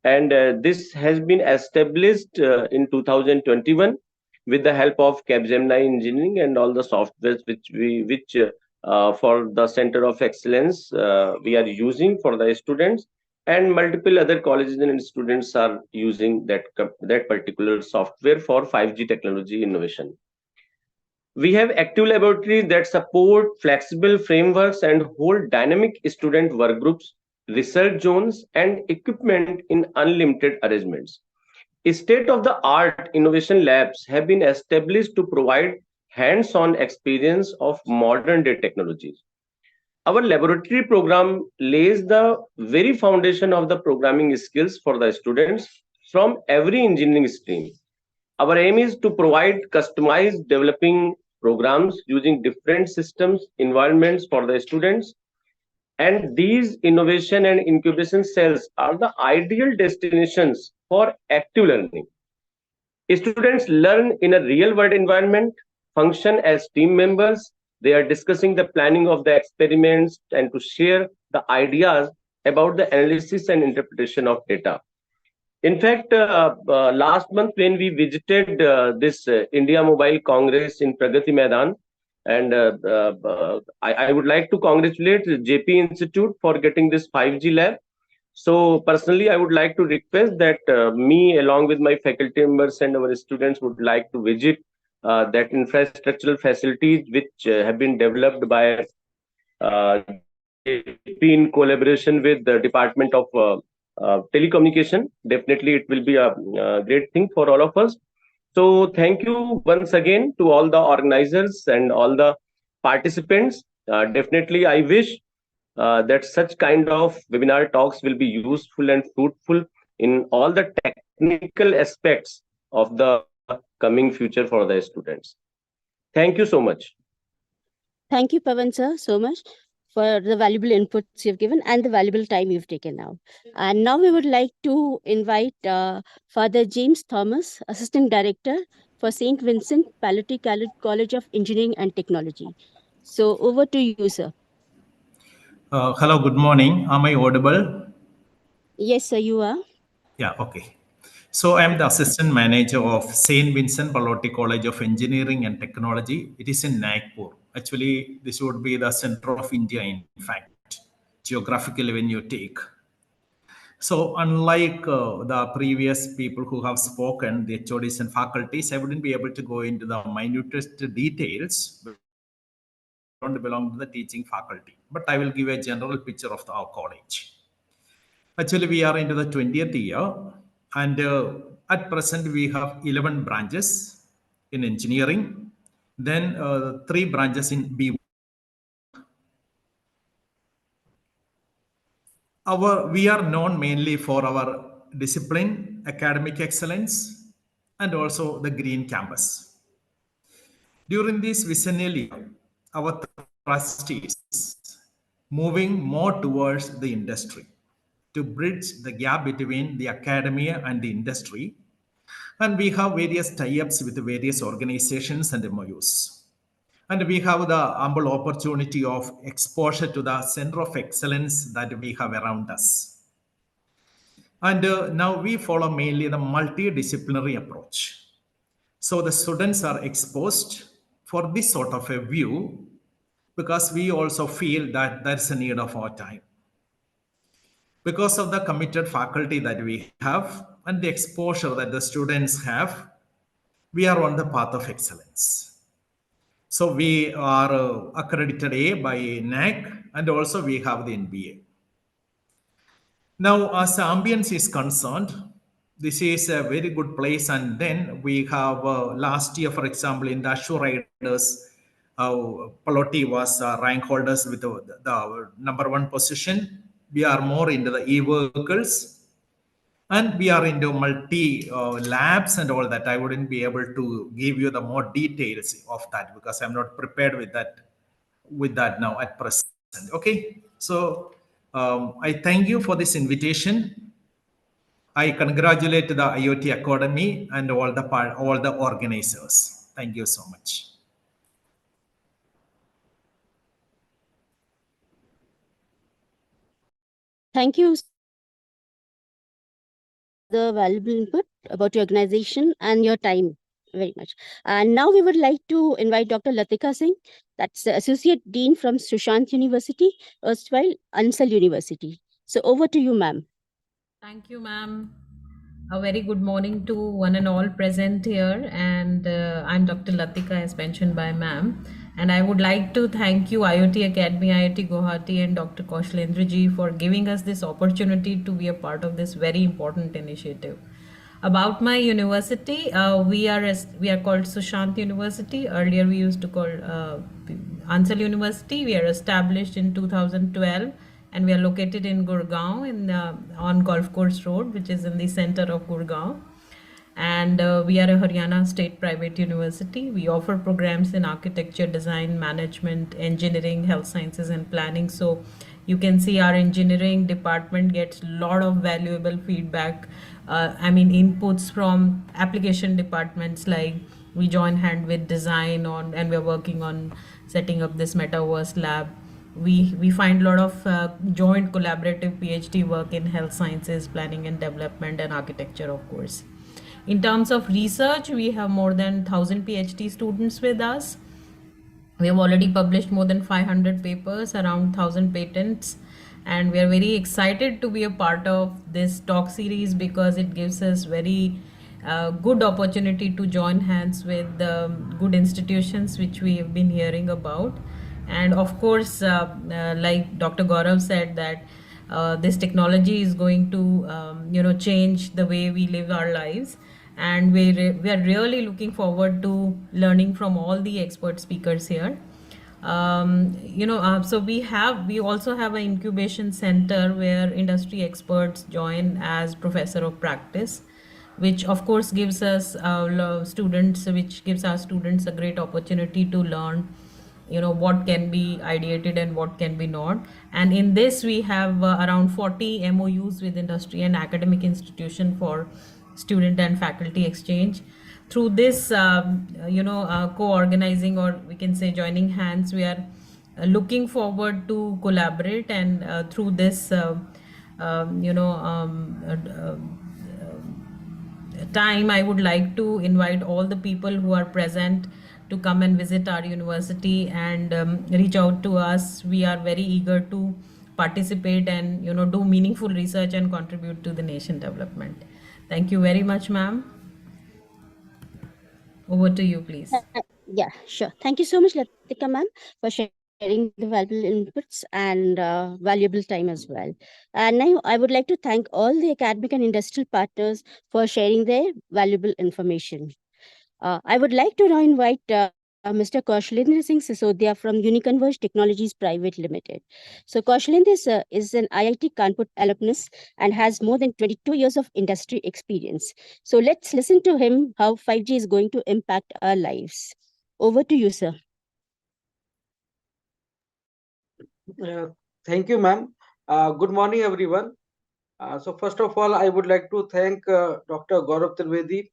and this has been established in 2021 with the help of Capgemini Engineering and all the softwares which for the Center of Excellence we are using for the students, and multiple other colleges and students are using that particular software for 5G technology innovation. We have active laboratories that support flexible frameworks and hold dynamic student work groups, research zones, and equipment in unlimited arrangements. State-of-the-art innovation labs have been established to provide hands-on experience of modern-day technologies. Our laboratory program lays the very foundation of the programming skills for the students from every engineering stream. Our aim is to provide customized developing programs using different systems, environments for the students. And these innovation and incubation cells are the ideal destinations for active learning. Students learn in a real world environment, function as team members. They are discussing the planning of the experiments and to share the ideas about the analysis and interpretation of data. In fact, last month when we visited this India Mobile Congress in Pragati Maidan, and I would like to congratulate JP Institute for getting this 5G lab. So personally, I would like to request that me along with my faculty members and our students would like to visit that infrastructural facilities which have been developed by JP in collaboration with the Department of telecommunication. Definitely it will be a great thing for all of us. So thank you once again to all the organizers and all the participants. Definitely I wish that such kind of webinar talks will be useful and fruitful in all the technical aspects of the coming future for the students. Thank you so much. Thank you, Pavan sir, so much for the valuable inputs you've given and the valuable time you've taken now. And now we would like to invite Father James Thomas, Assistant Director for St. Vincent Pallotti College of Engineering and Technology. So over to you, sir. Hello, good morning. Am I audible? Yes, sir, you are. Yeah, okay. So I'm the assistant manager of St. Vincent Pallotti College of Engineering and Technology. It is in Nagpur. Actually, this would be the center of India, in fact, geographically when you take. So unlike the previous people who have spoken, the HODs and faculties, I wouldn't be able to go into the minutest details. Don't belong to the teaching faculty, but I will give a general picture of our college. Actually, we are into the 20th year, and at present we have 11 branches in engineering, then 3 branches in B. We are known mainly for our discipline, academic excellence, and also the green campus. During this biennial year, our thrust is moving more towards the industry to bridge the gap between the academia and the industry. And we have various tie-ups with various organizations and MOUs. And we have the ample opportunity of exposure to the center of excellence that we have around us. And now we follow mainly the multidisciplinary approach. So the students are exposed for this sort of a view because we also feel that there's a need of our time. Because of the committed faculty that we have and the exposure that the students have, we are on the path of excellence. So we are accredited A by NAC, and also we have the NBA. Now, as the ambience is concerned, this is a very good place. And then we have last year, for example, in the Ashur Riders, Pelotti was rank holders with the number one position. We are more into the e-vehicles, and we are into multi labs and all that. I wouldn't be able to give you the more details of that because I'm not prepared with that now at present. Okay, so I thank you for this invitation. I congratulate the IoT Academy and all the organizers. Thank you so much. Thank you the valuable input about your organization and your time very much. And now we would like to invite Dr. Latika Singh, that's the Associate Dean from Sushant University, erstwhile Ansal University. So over to you, ma'am. Thank you, ma'am. A very good morning to one and all present here. And I'm Dr. Latika, as mentioned by ma'am. And I would like to thank you, IoT Academy, IIT Guwahati, and Dr. Kaushalendra ji for giving us this opportunity to be a part of this very important initiative. About my university, we are called Sushant University. Earlier, we used to call Ansal University. We are established in 2012, and we are located in Gurgaon on Golf Course Road, which is in the center of Gurgaon. And we are a Haryana State Private University. We offer programs in architecture, design, management, engineering, health sciences, and planning. So you can see our engineering department gets a lot of valuable feedback. Inputs from application departments, like we join hand with design and we're working on setting up this metaverse lab. We find a lot of joint collaborative PhD work in health sciences, planning and development, and architecture, of course. In terms of research, we have more than 1,000 PhD students with us. We have already published more than 500 papers, around 1,000 patents, and we are very excited to be a part of this talk series because it gives us very good opportunity to join hands with good institutions which we have been hearing about. And of course, like Dr. Gaurav said, that this technology is going to change the way we live our lives. And we are really looking forward to learning from all the expert speakers here. So we also have an incubation center where industry experts join as professor of practice, which of course gives us our students a great opportunity to learn what can be ideated and what can be not. And in this we have around 40 MOUs with industry and academic institution for student and faculty exchange. Through this co-organizing, or we can say joining hands, we are looking forward to collaborate, and through this time, I would like to invite all the people who are present to come and visit our university and reach out to us. We are very eager to participate and do meaningful research and contribute to the nation development. Thank you very much, ma'am. Over to you, please. Yeah, sure. Thank you so much, Latika ma'am, for sharing the valuable inputs and valuable time as well. And now I would like to thank all the academic and industrial partners for sharing their valuable information. I would like to now invite Mr. Kaushalendra Singh Sisodia from Uniconverge Technologies Private Limited. So Kaushalendra is an IIT Kanpur alumnus and has more than 22 years of industry experience. So let's listen to him how 5G is going to impact our lives. Over to you, sir. Thank you, ma'am. Good morning, everyone. So first of all, I would like to thank Dr. Gaurav Trivedi,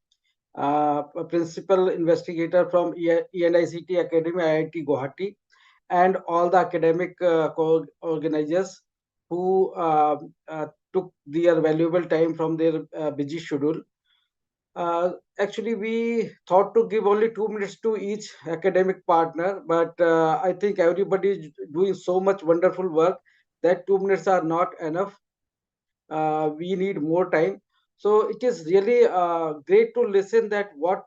principal investigator from ENICT Academy, IIT Guwahati, and all the academic organizers who took their valuable time from their busy schedule. Actually, we thought to give only 2 minutes to each academic partner, but I think everybody is doing so much wonderful work that 2 minutes are not enough. We need more time. So it is really great to listen that what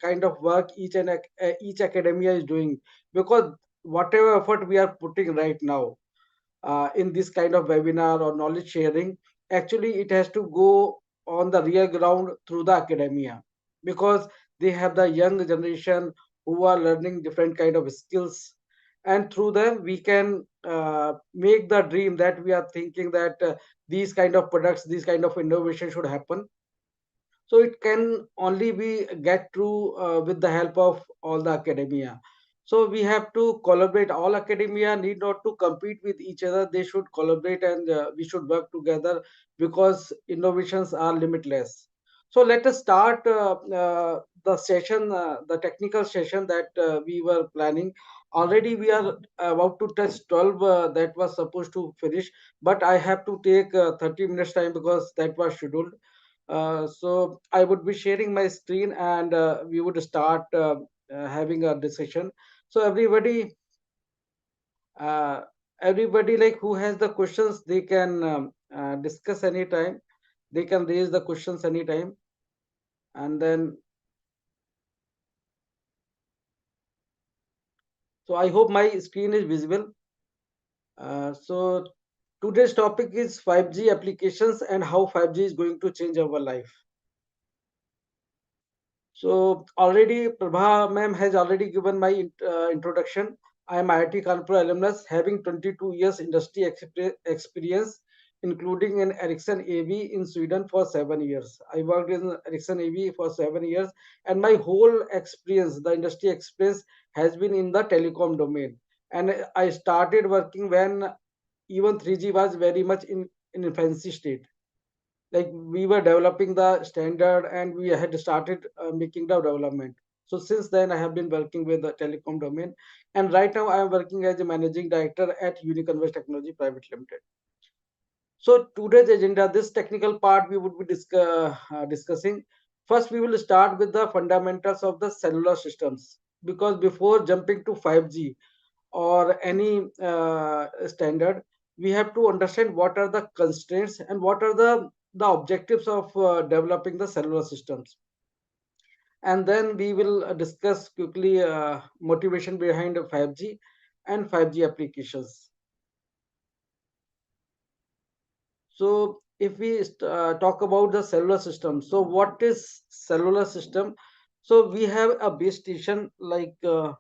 kind of work each academia is doing, because whatever effort we are putting right now in this kind of webinar or knowledge sharing, actually it has to go on the real ground through the academia, because they have the young generation who are learning different kind of skills, and through them we can make the dream that we are thinking that these kind of products, these kind of innovation should happen. So it can only be get through with the help of all the academia. So we have to collaborate. All academia need not to compete with each other. They should collaborate, and we should work together, because innovations are limitless. So let us start the session, the technical session that we were planning. Already we are about to touch 12 that was supposed to finish, but I have to take 30 minutes time because that was scheduled. So I would be sharing my screen, and we would start having a discussion. So uh, everybody like who has the questions, they can discuss anytime. They can raise the questions anytime, and then. So I hope my screen is visible. So today's topic is 5G applications and how 5G is going to change our life. So already Prabha ma'am has already given my introduction. I am IIT Kanpur alumnus having 22 years industry experience, including in Ericsson AV in Sweden for 7 years. I worked in Ericsson AV for 7 years, and my whole experience, the industry experience, has been in the telecom domain. And I started working when even 3G was very much in infancy state. Like we were developing the standard, and we had started making the development. So since then I have been working with the telecom domain, and right now I am working as a managing director at Uniconverse Technology Private Limited. So today's agenda, this technical part we would be discussing. First we will start with the fundamentals of the cellular systems, because before jumping to 5G or any standard, we have to understand what are the constraints and what are the objectives of developing the cellular systems. And then we will discuss quickly motivation behind 5G and 5G applications. So if we talk about the cellular system, so what is cellular system? So we have a base station like uh,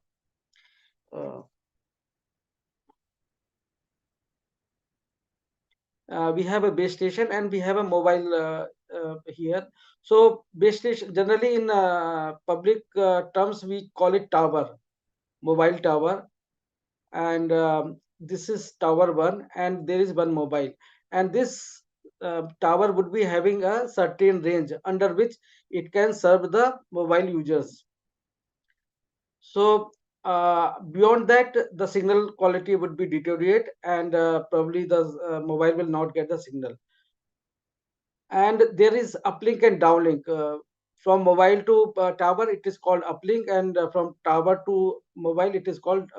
we have a base station and we have a mobile here. So base station, generally in public terms we call it tower, mobile tower, and this is tower one, and there is one mobile, and this tower would be having a certain range under which it can serve the mobile users. So beyond that, the signal quality would be deteriorate, and probably the mobile will not get the signal. And there is uplink and downlink. From mobile to tower, it is called uplink, and from tower to mobile, it is called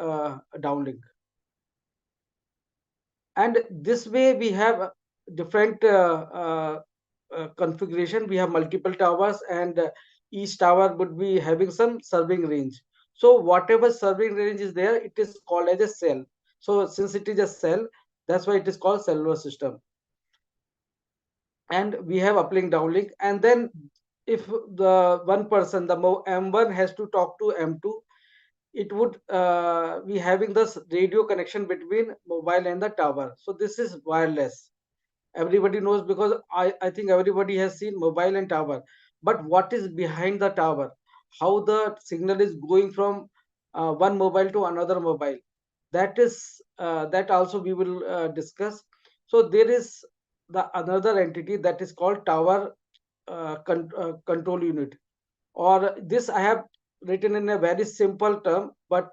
downlink. And this way, we have different configuration. We have multiple towers, and each tower would be having some serving range. So whatever serving range is there, it is called as a cell. So since it is a cell, that's why it is called cellular system. And we have uplink downlink, and then if the one person, the M1 has to talk to M2, it would be having this radio connection between mobile and the tower. So this is wireless. Everybody knows, because I think everybody has seen mobile and tower. But what is behind the tower? How the signal is going from one mobile to another mobile? That is that also we will discuss. So there is the another entity that is called tower control unit, or this I have written in a very simple term, but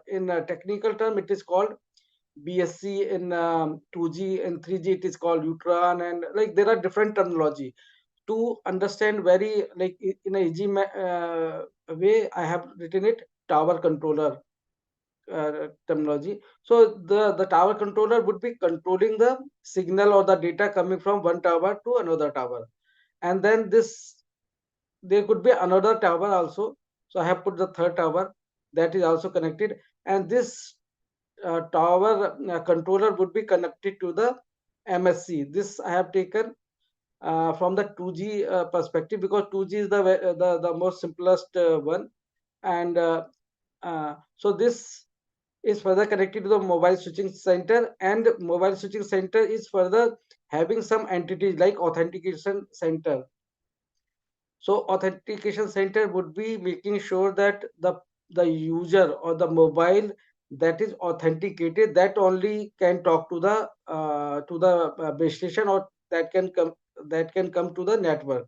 in a technical term it is called BSC. In 2G and 3G it is called UTRAN, and like there are different terminology. To understand very like in a easy way, I have written it tower controller terminology. So the tower controller would be controlling the signal or the data coming from one tower to another tower. And then this, there could be another tower also. So I have put the third tower that is also connected, and this tower controller would be connected to the MSC. This I have taken from the 2G perspective, because 2G is the most simplest one, and so this is further connected to the mobile switching center, and mobile switching center is further having some entities like authentication center. So authentication center would be making sure that the user or the mobile that is authenticated, that only can talk to the base station, or that can come to the network.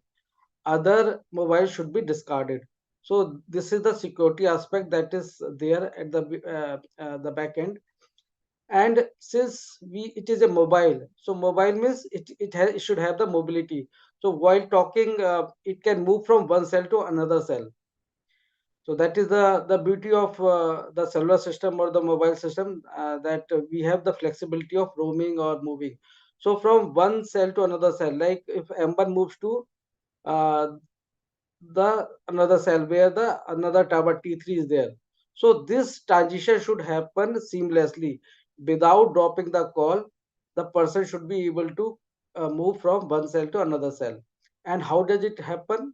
Other mobiles should be discarded. So this is the security aspect that is there at the back end. And since it is a mobile, so mobile means it should have the mobility. So while talking, it can move from one cell to another cell. So that is the beauty of the cellular system or the mobile system, that we have the flexibility of roaming or moving. So from one cell to another cell, like if M1 moves to uh, the another cell where the another tower T3 is there. So this transition should happen seamlessly without dropping the call. The person should be able to move from one cell to another cell. And how does it happen?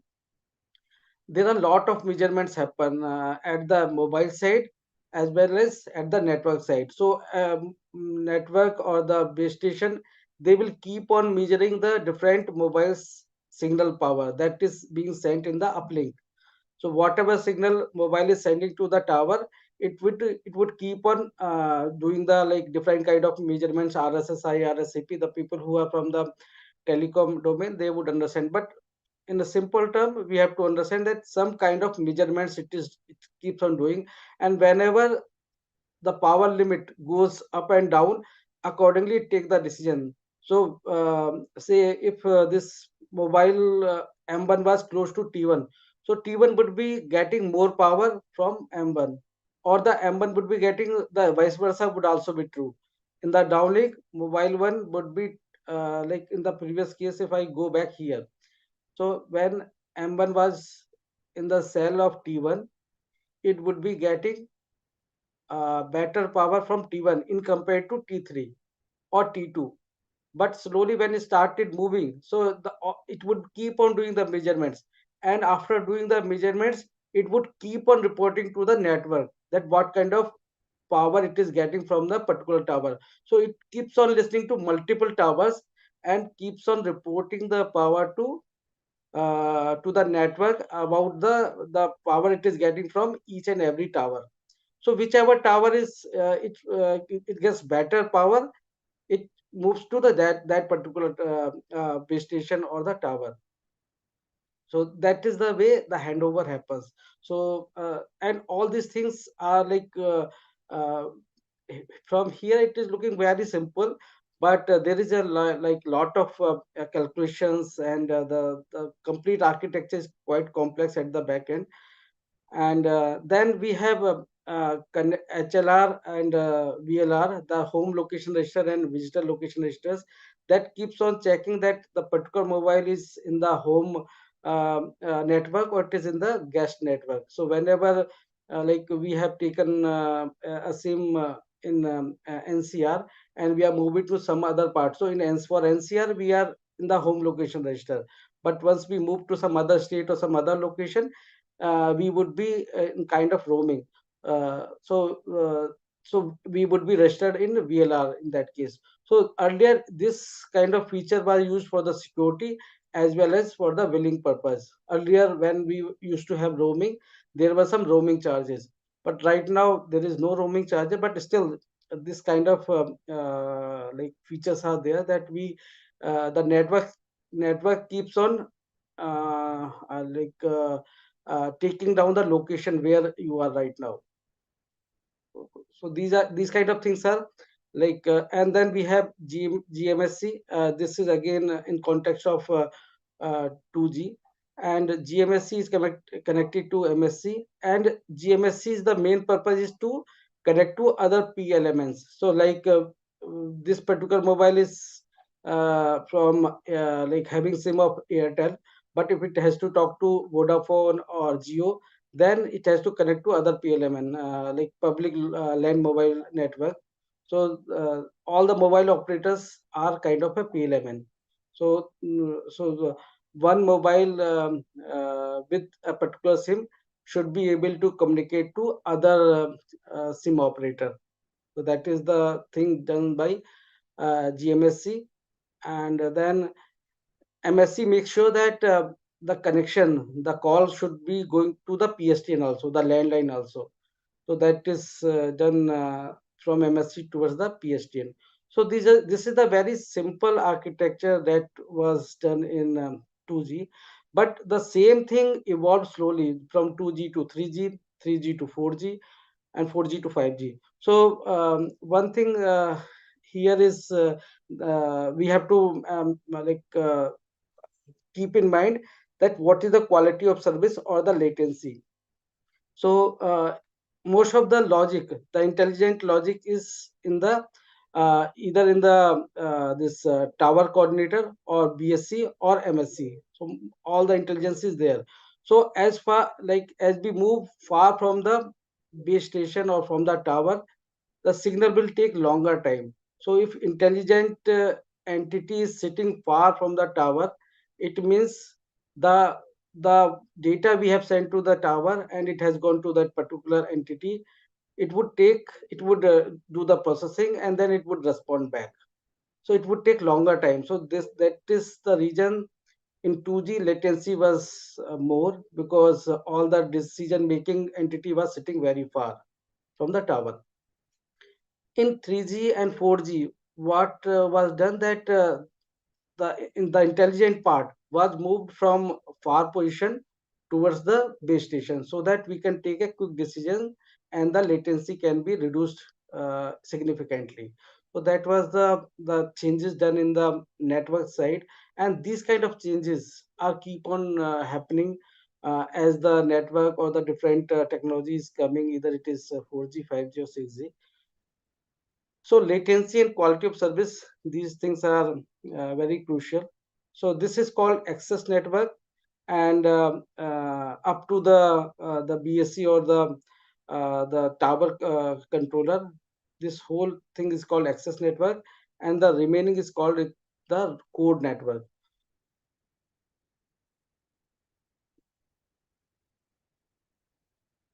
There are a lot of measurements happen at the mobile side as well as at the network side. So network or the base station, they will keep on measuring the different mobiles signal power that is being sent in the uplink. So whatever signal mobile is sending to the tower, it would keep on doing the like different kind of measurements, RSSI, RSCP. The people who are from the telecom domain, they would understand. But in a simple term, we have to understand that some kind of measurements it keeps on doing, and whenever the power limit goes up and down, accordingly take the decision. So say if this mobile M1 was close to T1, so T1 would be getting more power from M1, or the M1 would be getting the vice versa would also be true. In the downlink, mobile one would be like in the previous case, if I go back here, so when M1 was in the cell of T1, it would be getting better power from T1 in compared to T3 or T2. But slowly when it started moving, so it would keep on doing the measurements. And after doing the measurements, it would keep on reporting to the network that what kind of power it is getting from the particular tower. So it keeps on listening to multiple towers and keeps on reporting the power to the network about the power it is getting from each and every tower. So whichever tower is it gets better power, it moves to that particular base station or the tower. So that is the way the handover happens. So and all these things are like from here it is looking very simple, but there is a like lot of calculations, and the complete architecture is quite complex at the back end. And then we have HLR and VLR, the home location register and visitor location registers, that keeps on checking that the particular mobile is in the home network or it is in the guest network. So whenever like we have taken a SIM in NCR, and we are moving to some other part. So for NCR, we are in the home location register. But once we move to some other state or some other location, we would be in kind of roaming. So we would be registered in VLR in that case. So earlier, this kind of feature was used for the security as well as for the billing purpose. Earlier, when we used to have roaming, there were some roaming charges. But right now, there is no roaming charge. But still, this kind of like features are there that the network keeps on taking down the location where you are right now. So these kind of things are like, and then we have GMSC. This is again in context of 2G, and GMSC is connected to MSC, and GMSC is the main purpose is to connect to other P elements. So like this particular mobile is from like having SIM of Airtel, but if it has to talk to Vodafone or Jio, then it has to connect to other PLMN, like public land mobile network. So all the mobile operators are kind of a PLMN. So one mobile with a particular SIM should be able to communicate to other SIM operator. So that is the thing done by GMSC, and then MSC makes sure that the connection, the call should be going to the PSTN also, the landline also. So that is done from MSC towards the PSTN. So this is the very simple architecture that was done in 2G, but the same thing evolved slowly from 2G to 3G, 3G to 4G, and 4G to 5G. So one thing here is we have to keep in mind that what is the quality of service or the latency. So most of the logic, the intelligent logic, is in the either in the this tower coordinator or BSC or MSC. So all the intelligence is there. So as far as we move far from the base station or from the tower, the signal will take longer time. So if intelligent entity is sitting far from the tower, it means the the data we have sent to the tower and it has gone to that particular entity, it would do the processing and then it would respond back. So it would take longer time. So that is the reason in 2G latency was more, because all the decision making entity was sitting very far from the tower. In 3G and 4G, what was done that the intelligent part was moved from far position towards the base station, so that we can take a quick decision and the latency can be reduced significantly. So that was the changes done in the network side, and these kind of changes are keep on happening as the network or the different technologies coming, either it is 4G, 5G, or 6G. So latency and quality of service, these things are very crucial. So this is called access network, and up to the BSC or the tower controller, this whole thing is called access network, and the remaining is called the code network.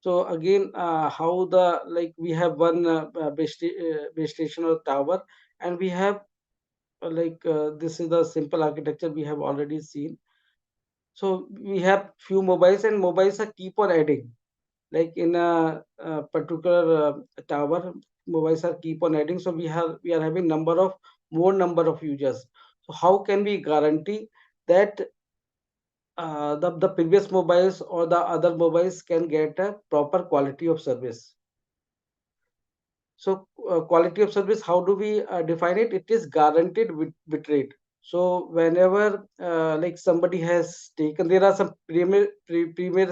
So again, how we have one base station or tower, and we have this is the simple architecture we have already seen. So we have few mobiles, and mobiles are keep on adding. Like in a particular tower, mobiles are keep on adding. So we are having more number of users. So how can we guarantee that the previous mobiles or the other mobiles can get a proper quality of service? So quality of service, how do we define it? It is guaranteed bit rate. So whenever somebody has taken, there are some premier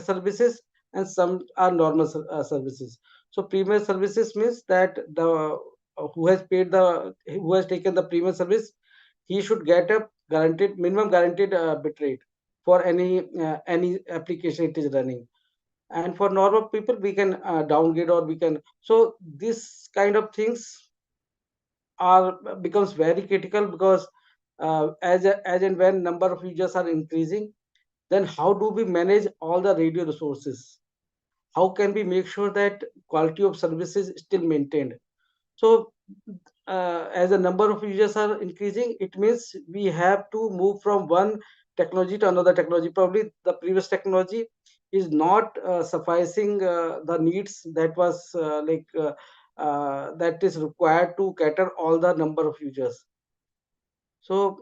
services and some are normal services. So premier services means that the who has taken the premier service, he should get a minimum guaranteed bit rate for any application it is running. And for normal people, we can downgrade, or we can. So this kind of things becomes very critical, because as and when number of users are increasing, then how do we manage all the radio resources? How can we make sure that quality of services is still maintained? So as the number of users are increasing, it means we have to move from one technology to another technology. Probably the previous technology is not sufficing the needs that was that is required to cater all the number of users. So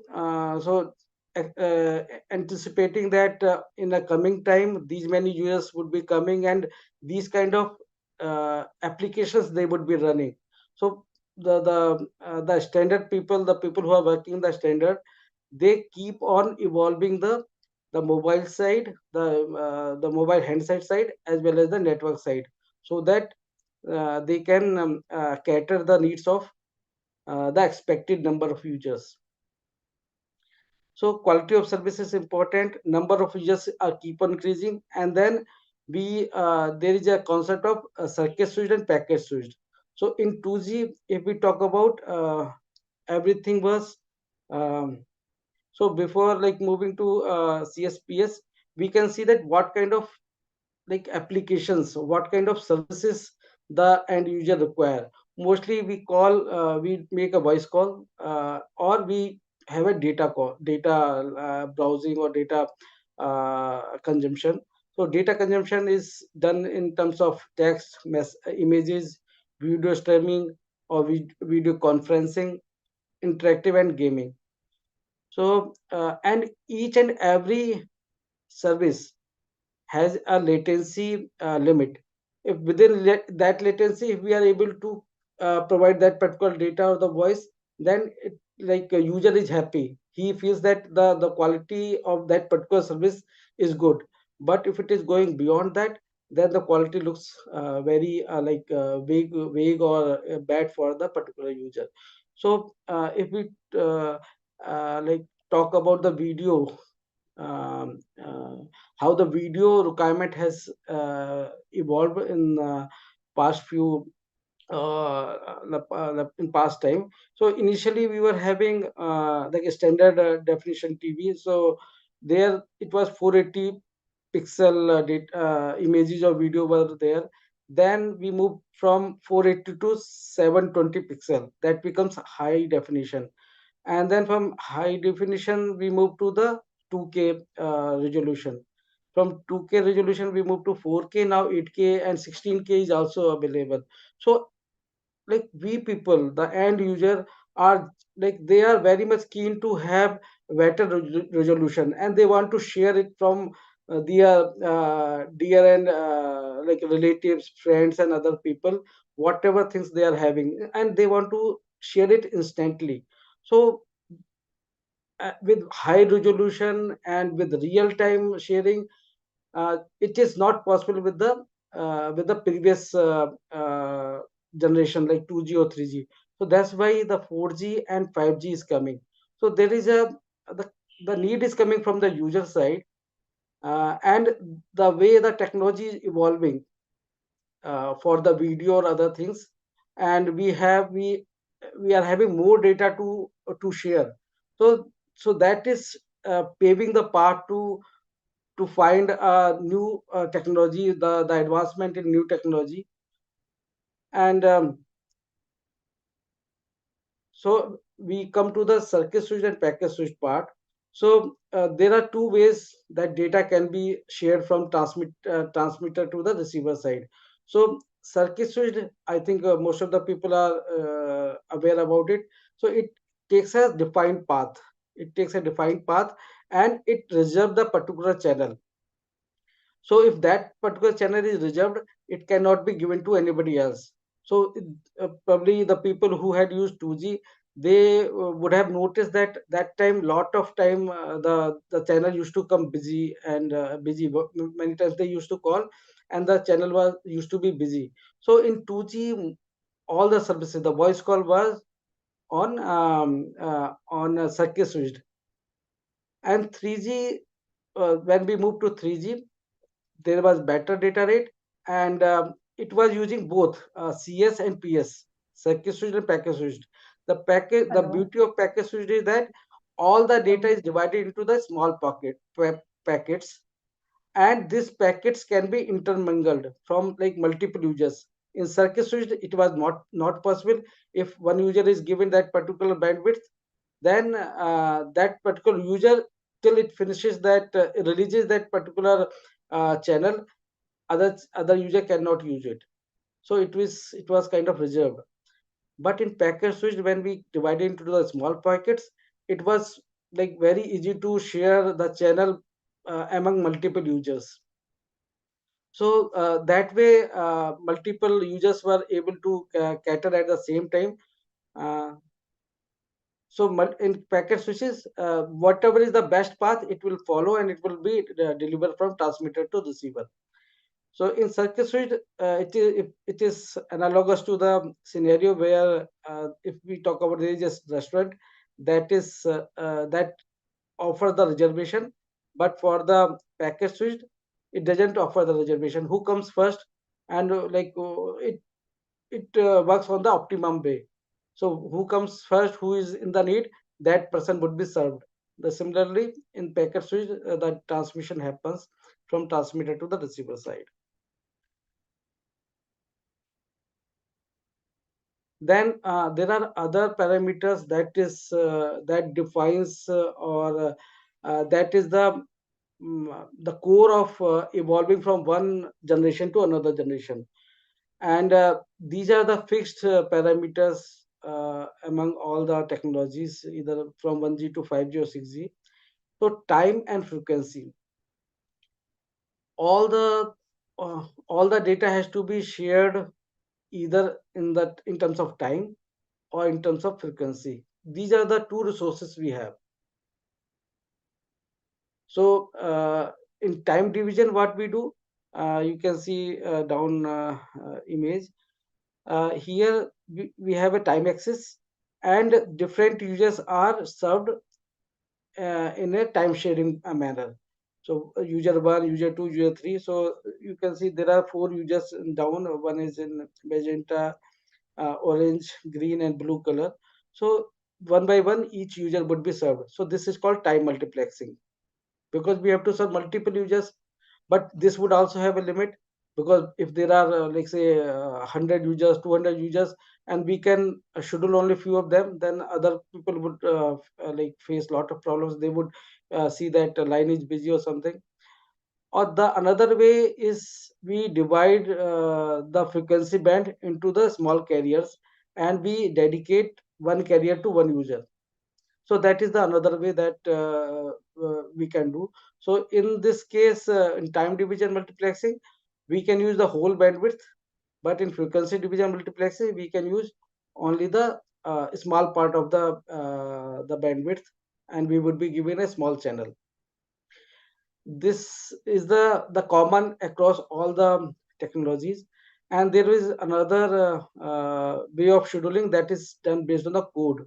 anticipating that in the coming time these many users would be coming, and these kind of applications they would be running. So the standard people, the people who are working the standard, they keep on evolving the mobile side, the mobile handset side, as well as the network side, so that they can cater the needs of the expected number of users. So quality of service is important. Number of users are keep on increasing, and then there is a concept of circuit switched and packet switched. So in 2G, if we talk about everything was so before like moving to CSPS, we can see that what kind of like applications, what kind of services the end user require. Mostly we call, we make a voice call, or we have a data call, data browsing or data consumption. So data consumption is done in terms of text, images, video streaming, or video conferencing, interactive and gaming. So and each and every service has a latency limit. If within that latency, if we are able to provide that particular data or the voice, then it, like a user is happy. He feels that the quality of that particular service is good. But if it is going beyond that, then the quality looks very vague or bad for the particular user. So if we like talk about the video, um, uh, how the video requirement has evolved in past few in past time. So initially we were having like a standard definition TV. So there it was 480 pixel images or video were there. Then we moved from 480 to 720 pixel. That becomes high definition, and then from high definition we move to the 2K resolution. From 2K resolution we move to 4K. Now 8K and 16K is also available. So like we people, the end user, are like they are very much keen to have better resolution, and they want to share it from their dear and like relatives, friends and other people, whatever things they are having, and they want to share it instantly. So with high resolution and with real time sharing, it is not possible with the previous generation like 2G or 3G. So that's why the 4G and 5G is coming. So there is the, the need is coming from the user side, and the way the technology is evolving for the video or other things, and we are having more data to share. So that is paving the path to find a new technology, the advancement in new technology. And so we come to the circuit switch and packet switch part. So there are two ways that data can be shared from transmitter to the receiver side. So circuit switch, I think most of the people are aware about it. So it takes a defined path. It takes a defined path, and it reserves the particular channel. So if that particular channel is reserved, it cannot be given to anybody else. So probably the people who had used 2G, they would have noticed that that time, lot of time, the channel used to come busy and busy. Many times they used to call, and the channel was used to be busy. So in 2G, all the services, the voice call was on circuit switched. And 3G, when we moved to 3G, there was better data rate, and it was using both CS and PS, circuit switched and packet switched. The beauty of packet switched is that all the data is divided into the small packets, and these packets can be intermingled from like multiple users. In circuit switched, it was not possible. If one user is given that particular bandwidth, then that particular user, till it finishes that releases that particular channel, other user cannot use it. So it was kind of reserved. But in packet switch, when we divide into the small packets, it was like very easy to share the channel among multiple users. So that way multiple users were able to cater at the same time. uh, so in packet switches, whatever is the best path, it will follow, and it will be delivered from transmitter to receiver. So in circuit switch, it is analogous to the scenario where if we talk about there is a restaurant that offer the reservation, but for the package switch, it doesn't offer the reservation. Who comes first, and it works on the optimum way. So who comes first, who is in the need, that person would be served. Similarly, in packet switch, the transmission happens from transmitter to the receiver side. Then there are other parameters that defines that is the core of evolving from one generation to another generation. And these are the fixed parameters among all the technologies, either from 1G to 5G or 6G. So time and frequency. All the data has to be shared either in terms of time or in terms of frequency. These are the two resources we have. So in time division, what we do, you can see down image. Here we have a time axis, and different users are served in a time sharing manner. So user 1, user 2, user 3. So you can see there are 4 users down. One is in magenta, orange, green, and blue color. So one by one, each user would be served. So this is called time multiplexing, because we have to serve multiple users. But this would also have a limit, because if there are like say 100 users, 200 users, and we can schedule only few of them, then other people would like face lot of problems. They would see that line is busy or something. Or the another way is we divide the frequency band into the small carriers, and we dedicate one carrier to one user. So that is the another way that we can do. So in this case, in time division multiplexing, we can use the whole bandwidth, but in frequency division multiplexing, we can use only the small part of the bandwidth, and we would be given a small channel. This is the common across all the technologies. And there is another way of scheduling that is done based on the code,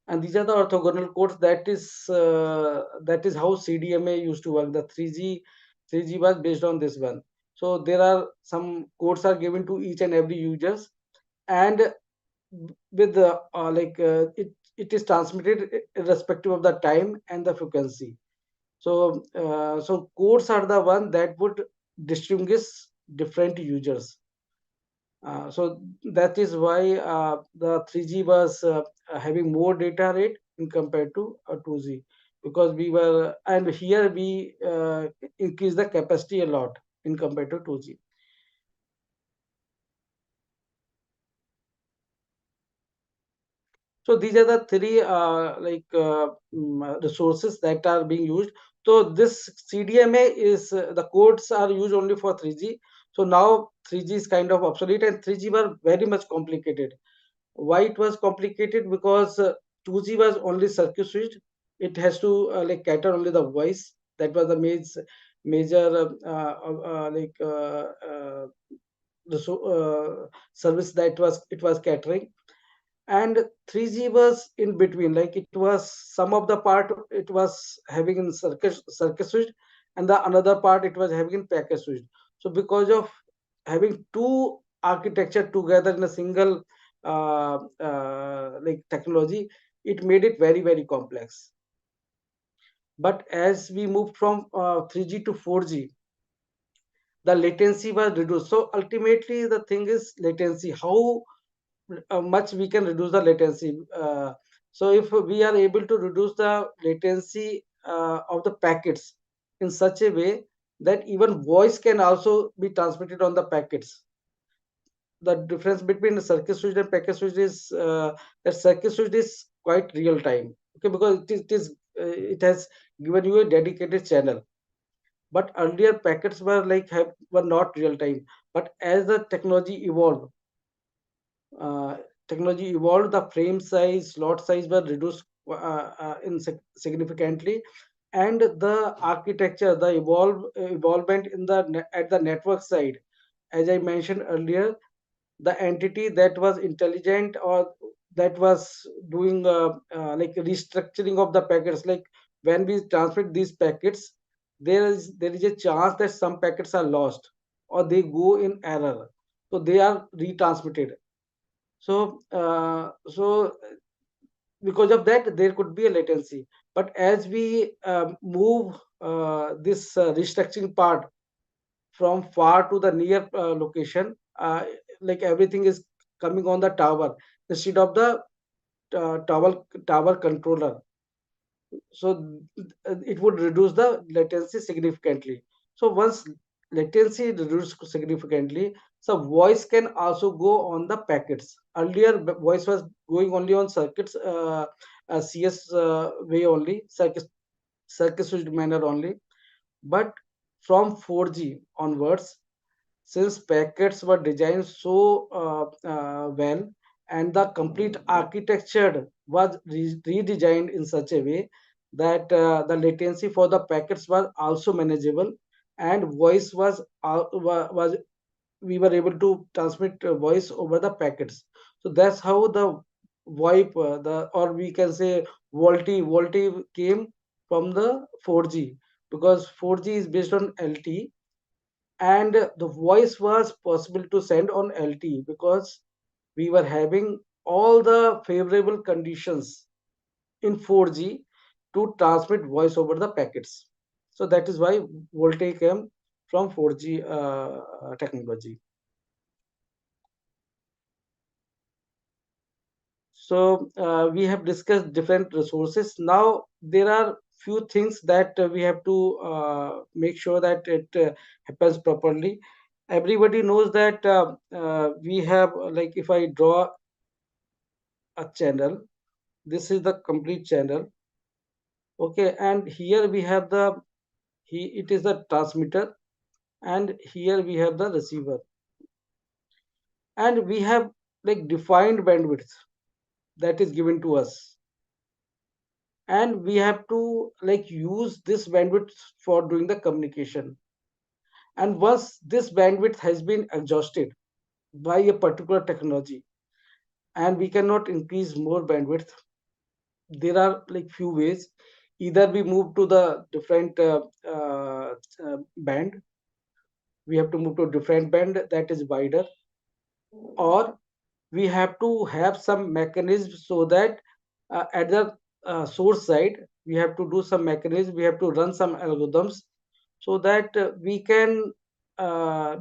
and these are the orthogonal codes. That is how CDMA used to work. The 3G was based on this one. So there are some codes are given to each and every users, and with the it is transmitted irrespective of the time and the frequency. So so codes are the one that would distinguish different users. So that is why the 3G was having more data rate in compared to 2G, because we were, and here we increase the capacity a lot in compared to 2G. So these are the three resources that are being used. So this CDMA is the codes are used only for 3G. So now 3G is kind of obsolete, and 3G were very much complicated. Why it was complicated? Because 2G was only circuit switched. It has to like cater only the voice. That was the major service that it was catering. And 3G was in between, like it was some of the part it was having in circuit switched, and the another part it was having in packet switched. So because of having two architecture together in a single like technology, it made it very complex. But as we moved from 3G to 4G, the latency was reduced. So ultimately the thing is latency, how much we can reduce the latency. So if we are able to reduce the latency of the packets in such a way that even voice can also be transmitted on the packets. The difference between the circuit switch and packet switch is that circuit switch is quite real time, okay, because it has given you a dedicated channel. But earlier packets were were not real time. But as the technology evolved, the frame size, slot size were reduced significantly, and the architecture, the evolvement in at the network side, as I mentioned earlier, the entity that was intelligent or that was doing like restructuring of the packets, like when we transmit these packets, there is a chance that some packets are lost or they go in error. so they are retransmitted. So because of that, there could be a latency. But as we move this restructuring part from far to the near location, like everything is coming on the tower instead of the tower controller. So it would reduce the latency significantly. So once latency reduced significantly, so voice can also go on the packets. Earlier, voice was going only on circuits, CS way only, circuit switched manner only. But from 4G onwards, since packets were designed so well, and the complete architecture was redesigned in such a way that the latency for the packets was also manageable, and voice was we were able to transmit voice over the packets. So that's how the VoIP, the or we can say VoLTE came from the 4G, because 4G is based on LTE, and the voice was possible to send on LTE because we were having all the favorable conditions in 4G to transmit voice over the packets. So that is why VoLTE came from 4G technology. So we have discussed different resources. Now there are few things that we have to make sure that it happens properly. Everybody knows that we have, like, if I draw a channel, this is the complete channel. Okay, and here we have it is the transmitter, and here we have the receiver, and we have like defined bandwidth that is given to us, and we have to like use this bandwidth for doing the communication. And once this bandwidth has been exhausted by a particular technology and we cannot increase more bandwidth, there are like few ways. Either we move to the different band, we have to move to a different band that is wider, or we have to have some mechanism so that at the source side we have to do some mechanism, we have to run some algorithms so that we can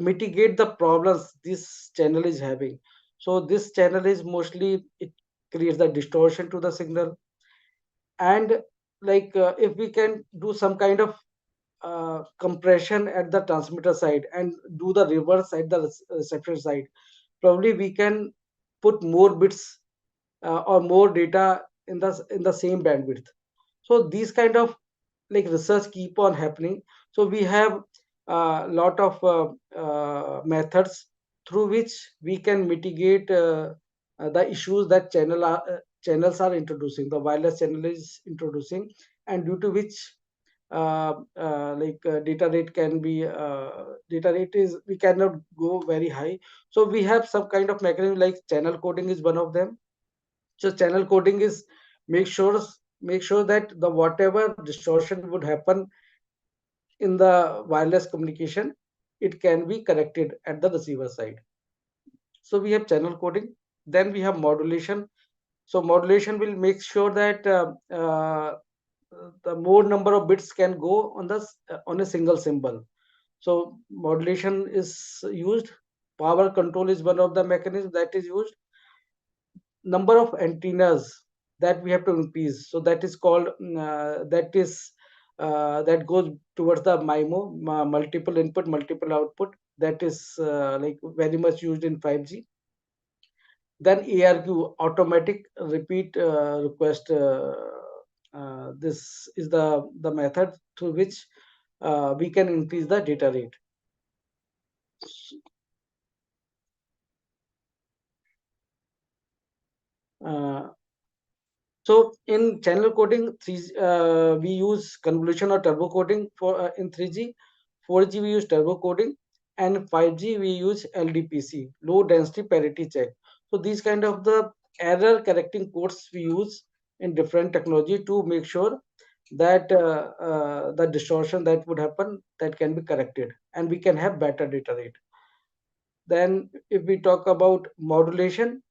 mitigate the problems this channel is having. So this channel is mostly, it creates the distortion to the signal, and like if we can do some kind of compression at the transmitter side and do the reverse at the reception side, probably we can put more bits or more data in the same bandwidth. So these kind of like research keep on happening. So we have a lot of methods through which we can mitigate the issues that channels are introducing, the wireless channel is introducing, and due to which data rate can be data rate is, we cannot go very high. So we have some kind of mechanism, like channel coding is one of them. So channel coding is make sure that the whatever distortion would happen in the wireless communication, it can be corrected at the receiver side. So we have channel coding, then we have modulation. So modulation will make sure that the more number of bits can go on a single symbol. So modulation is used. Power control is one of the mechanisms that is used. Number of antennas that we have to increase. So that is called that goes towards the MIMO, multiple input, multiple output. That is like very much used in 5G. Then ARQ, automatic repeat request. This is the method through which we can increase the data rate. So in channel coding, we use convolution or turbo coding for in 3G. 4G we use turbo coding, and 5G we use LDPC, low density parity check. So these kind of the error correcting codes we use in different technology to make sure that the distortion that would happen, that can be corrected and we can have better data rate. Then if we talk about modulation,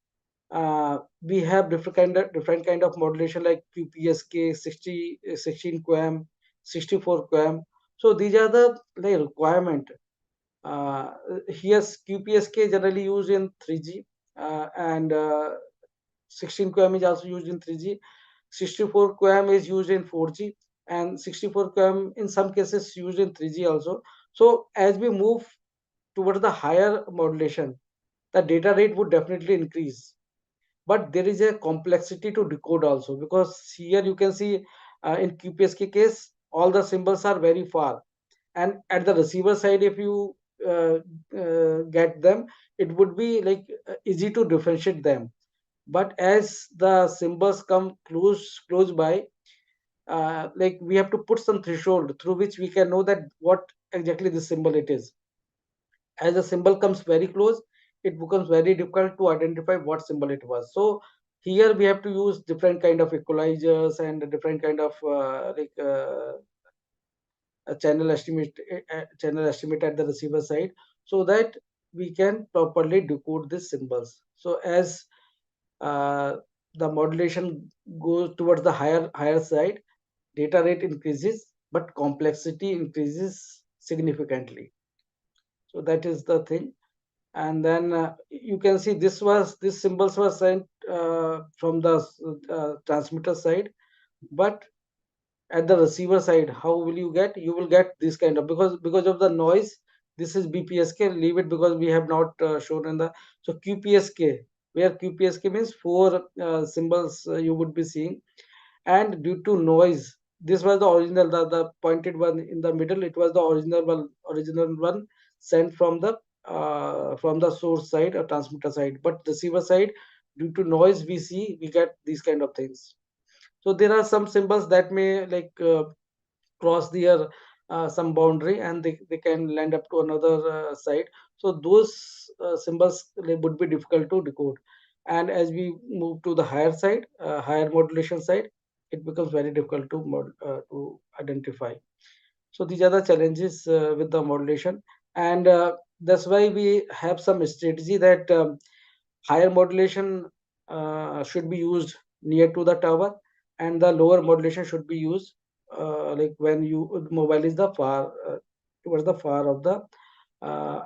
we have different kind of modulation like QPSK 60, 16 QAM, 64 QAM. So these are the like requirement. Here QPSK generally used in 3G, and 16 QAM is also used in 3G. 64 QAM is used in 4G, and 64 QAM in some cases used in 3G also. So as we move towards the higher modulation, the data rate would definitely increase. But there is a complexity to decode also, because here you can see in QPSK case, all the symbols are very far. And at the receiver side, if you get them, it would be like easy to differentiate them. But as the symbols come close by, like we have to put some threshold through which we can know that what exactly the symbol it is. As the symbol comes very close, it becomes very difficult to identify what symbol it was. So here we have to use different kind of equalizers and different kind of a channel estimate at the receiver side, so that we can properly decode these symbols. So as uh, the modulation goes towards the higher side, data rate increases, but complexity increases significantly. So that is the thing. And then you can see these symbols were sent from the transmitter side, but at the receiver side, how will you will get this kind of, because of the noise. This is BPSK, leave it because we have not shown in the. So QPSK, where QPSK means four symbols you would be seeing, and due to noise, this was the original, the pointed one in the middle, it was the original one sent from the source side or transmitter side. But receiver side, due to noise, we get these kind of things. So there are some symbols that may like cross their some boundary, and they can land up to another side. So those symbols would be difficult to decode. And as we move to the higher side, higher modulation side, it becomes very difficult to identify. So these are the challenges with the modulation, and that's why we have some strategy that higher modulation should be used near to the tower, and the lower modulation should be used like when you mobile is the far towards the far of the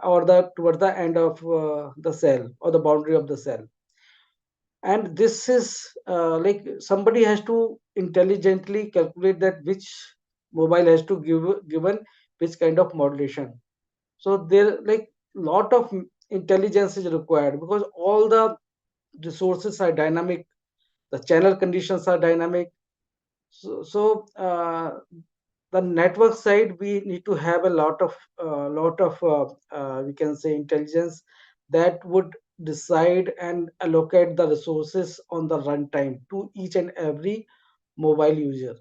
or the towards the end of the cell or the boundary of the cell. And this is like somebody has to intelligently calculate that which mobile has to given which kind of modulation. So there like lot of intelligence is required, because all the resources are dynamic, the channel conditions are dynamic. So the network side, we need to have a lot of we can say intelligence that would decide and allocate the resources on the runtime to each and every mobile user.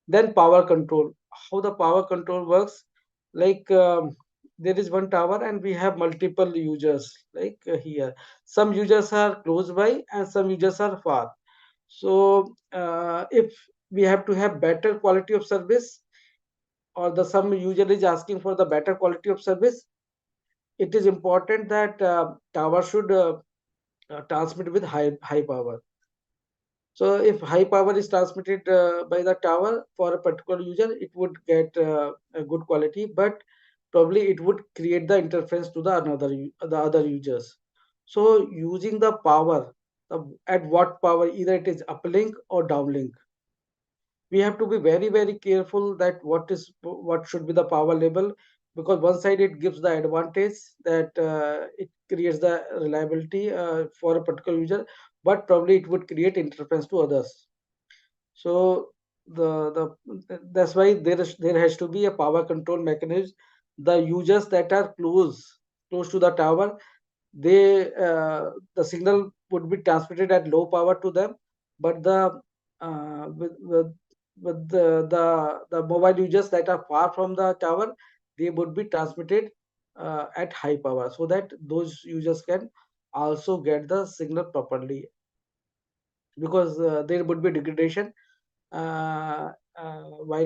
Then power control, how the power control works, like there is one tower and we have multiple users, like here some users are close by and some users are far. So if we have to have better quality of service, or the some user is asking for the better quality of service, it is important that tower should transmit with high power. So if high power is transmitted by the tower for a particular user, it would get a good quality, but probably it would create the interference to the other users. So using the power, at what power, either it is uplink or downlink, we have to be very careful that what should be the power level, because one side it gives the advantage that it creates the reliability for a particular user, but probably it would create interference to others. So that's why there has to be a power control mechanism. The users that are close to the tower, the signal would be transmitted at low power to them, but the with the mobile users that are far from the tower, they would be transmitted at high power, so that those users can also get the signal properly, because there would be degradation while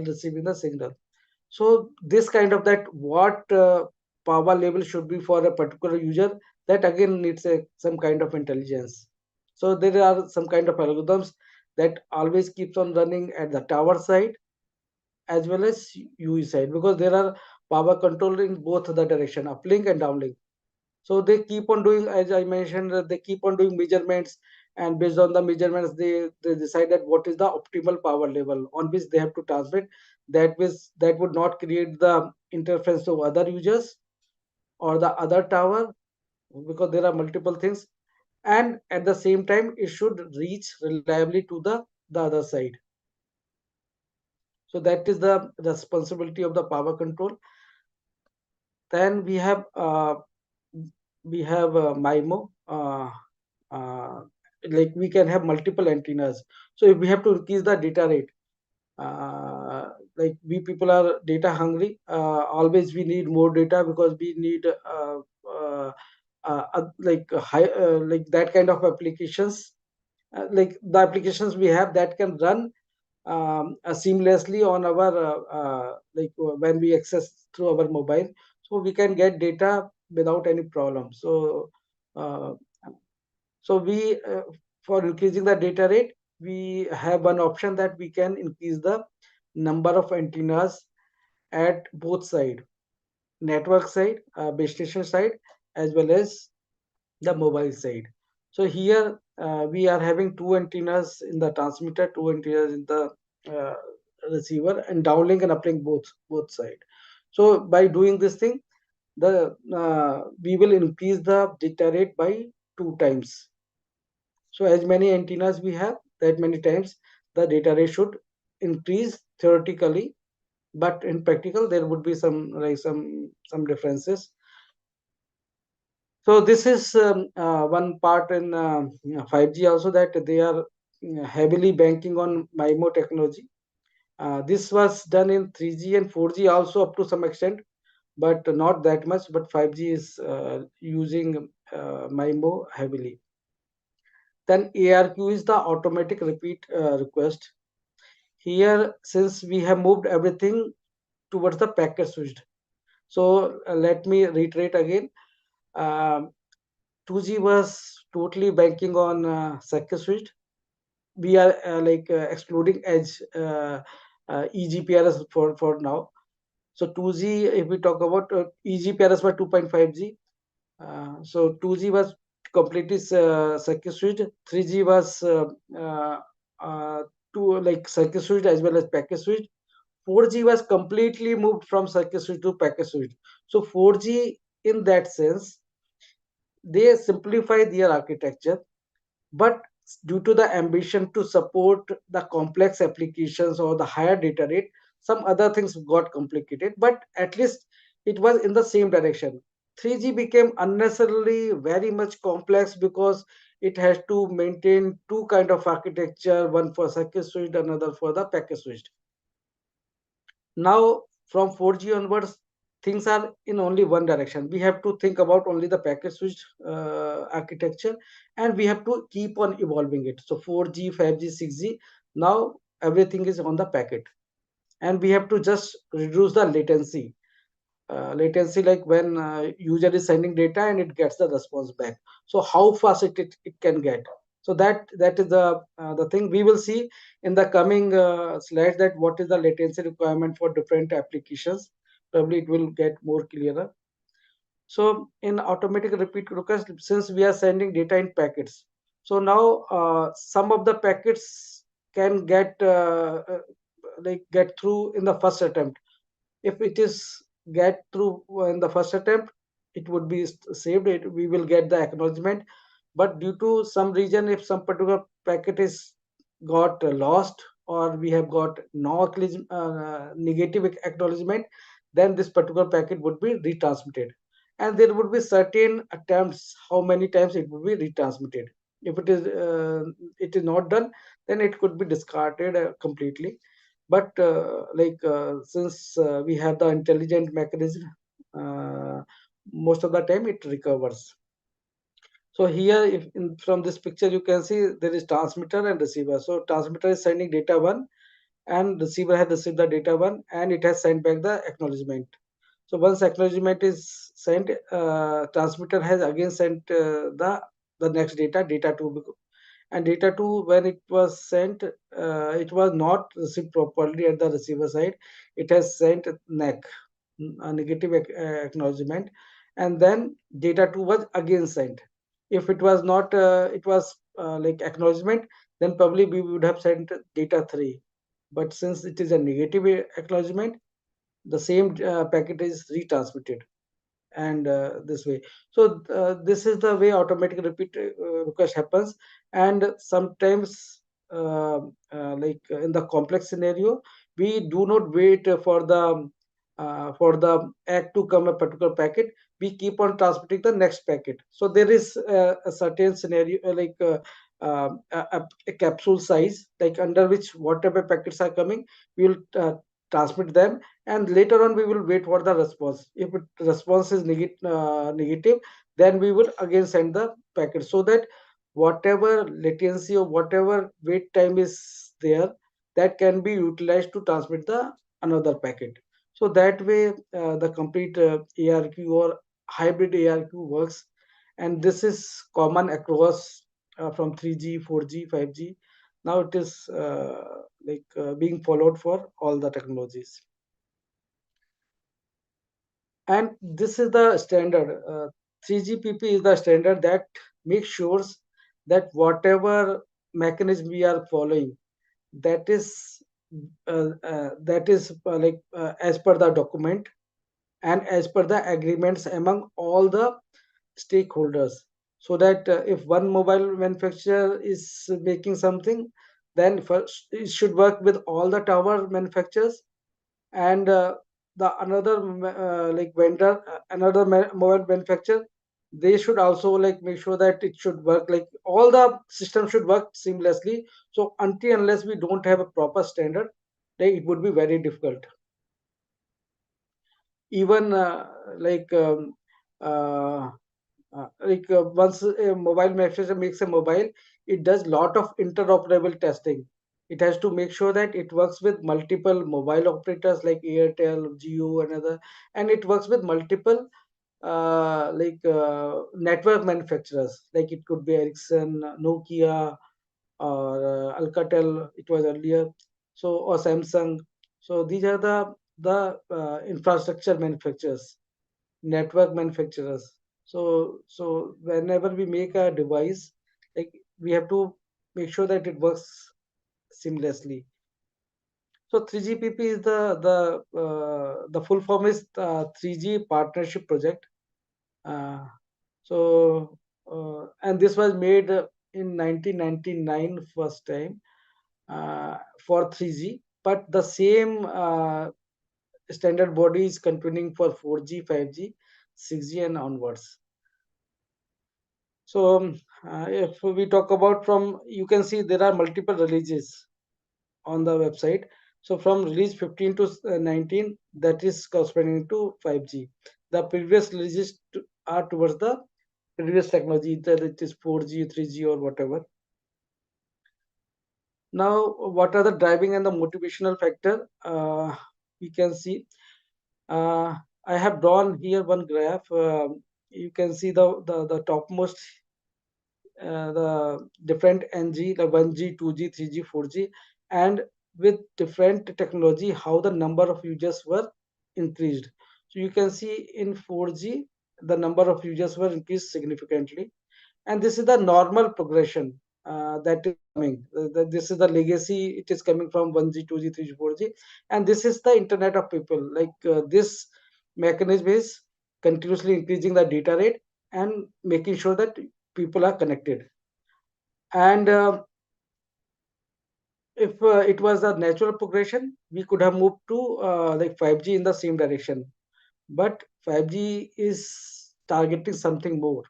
receiving the signal. So this kind of that what power level should be for a particular user, that again needs some kind of intelligence. So there are some kind of algorithms that always keeps on running at the tower side as well as UE side, because there are power control in both the direction, uplink and downlink. So they keep on doing, as I mentioned, they keep on doing measurements, and based on the measurements, they decide that what is the optimal power level on which they have to transmit. That would not create the interference to other users or the other tower, because there are multiple things, and at the same time it should reach reliably to the other side. So that is the responsibility of the power control. Then we have MIMO. Like we can have multiple antennas. So if we have to increase the data rate, like we people are data hungry. Always we need more data, because we need like like that kind of applications. Like the applications we have that can run seamlessly on our like when we access through our mobile, so we can get data without any problem. So uh, we for increasing the data rate, we have one option that we can increase the number of antennas at both side, network side, base station side, as well as the mobile side. So here we are having two antennas in the transmitter, two antennas in the uh, receiver, and downlink and uplink both side. So by doing this thing, the we will increase the data rate by 2 times. So as many antennas we have, that many times the data rate should increase theoretically, but in practical there would be some like some differences. So this is one part in 5G also, that they are heavily banking on MIMO technology. This was done in 3G and 4G also up to some extent, but not that much. But 5G is using MIMO heavily. Then ARQ is the automatic repeat request. Here, since we have moved everything towards the packet switched. So let me reiterate again. 2G was totally banking on circuit switched. We are excluding edge EGPRS for now. So 2G, if we talk about EGPRS was 2.5G. So 2G was completely circuit switched. 3G was circuit switched as well as packet switched. 4G was completely moved from circuit switch to packet switch. So 4G, in that sense, they simplify their architecture, but due to the ambition to support the complex applications or the higher data rate, some other things got complicated, but at least it was in the same direction. 3G became unnecessarily very much complex, because it has to maintain two kind of architecture, one for circuit switched, another for the packet switched. Now from 4G onwards, things are in only one direction. We have to think about only the packet switched architecture, and we have to keep on evolving it. So 4G, 5G, 6G, now everything is on the packet, and we have to just reduce the latency. Latency, like when user is sending data and it gets the response back. So how fast it can get. So that is the thing. We will see in the coming slides that what is the latency requirement for different applications. Probably it will get more clearer. So in automatic repeat request, since we are sending data in packets, so now some of the packets can get through in the first attempt. If it is get through in the first attempt, it would be saved. We will get the acknowledgement. But due to some reason, if some particular packet is got lost, or we have got no negative acknowledgement, then this particular packet would be retransmitted, and there would be certain attempts how many times it would be retransmitted. If it is not done, then it could be discarded completely. But since we have the intelligent mechanism, most of the time it recovers. So here, from this picture, you can see there is transmitter and receiver. So transmitter is sending data 1, and receiver has received the data 1 and it has sent back the acknowledgement. So once acknowledgement is sent, transmitter has again sent the next data 2, and data 2 when it was sent, it was not received properly at the receiver side. It has sent NAC, a negative acknowledgement, and then data 2 was again sent. If it was not, it was like acknowledgement, then probably we would have sent data 3. But since it is a negative acknowledgement, the same packet is retransmitted, and this way. So this is the way automatic repeat request happens. And sometimes like in the complex scenario, we do not wait for the act to come a particular packet. We keep on transmitting the next packet. So there is a certain scenario like a capsule size, like under which whatever packets are coming, we will transmit them, and later on we will wait for the response. If response is negative, then we will again send the packet, so that whatever latency or whatever wait time is there, that can be utilized to transmit the another packet. So that way the complete ARQ or hybrid ARQ works, and this is common across from 3G, 4G, 5G. Now it is being followed for all the technologies. And this is the standard. 3GPP is the standard that makes sure that whatever mechanism we are following, that is as per the document and as per the agreements among all the stakeholders. So that if one mobile manufacturer is making something, then first it should work with all the tower manufacturers, and the another vendor, another mobile manufacturer, they should also like make sure that it should work, like all the systems should work seamlessly. So until unless we don't have a proper standard, then it would be very difficult. Even once a mobile manufacturer makes a mobile, it does lot of interoperable testing. It has to make sure that it works with multiple mobile operators like Airtel, Jio, and other, and it works with multiple network manufacturers, like it could be Ericsson, Nokia, or Alcatel. It was earlier, so or Samsung. So these are the infrastructure manufacturers, network manufacturers. So whenever we make a device, like we have to make sure that it works seamlessly. So 3GPP is the full form is 3G Partnership Project. And this was made in 1999 first time for 3G, but the same standard body is continuing for 4G, 5G, 6G, and onwards. So if we talk about from, you can see there are multiple releases on the website. So from release 15 to 19, that is corresponding to 5G. The previous releases are towards the previous technology, either it is 4G, 3G, or whatever. Now, what are the driving and the motivational factor? We can see. I have drawn here one graph. You can see the topmost, the different NG, the 1G, 2G, 3G, 4G, and with different technology, how the number of users were increased. So you can see in 4G, the number of users were increased significantly. And this is the normal progression that is coming. This is the legacy. It is coming from 1G, 2G, 3G, 4G. And this is the internet of people. Like this mechanism is continuously increasing the data rate and making sure that people are connected. And if it was a natural progression, we could have moved to like 5G in the same direction. But 5G is targeting something more.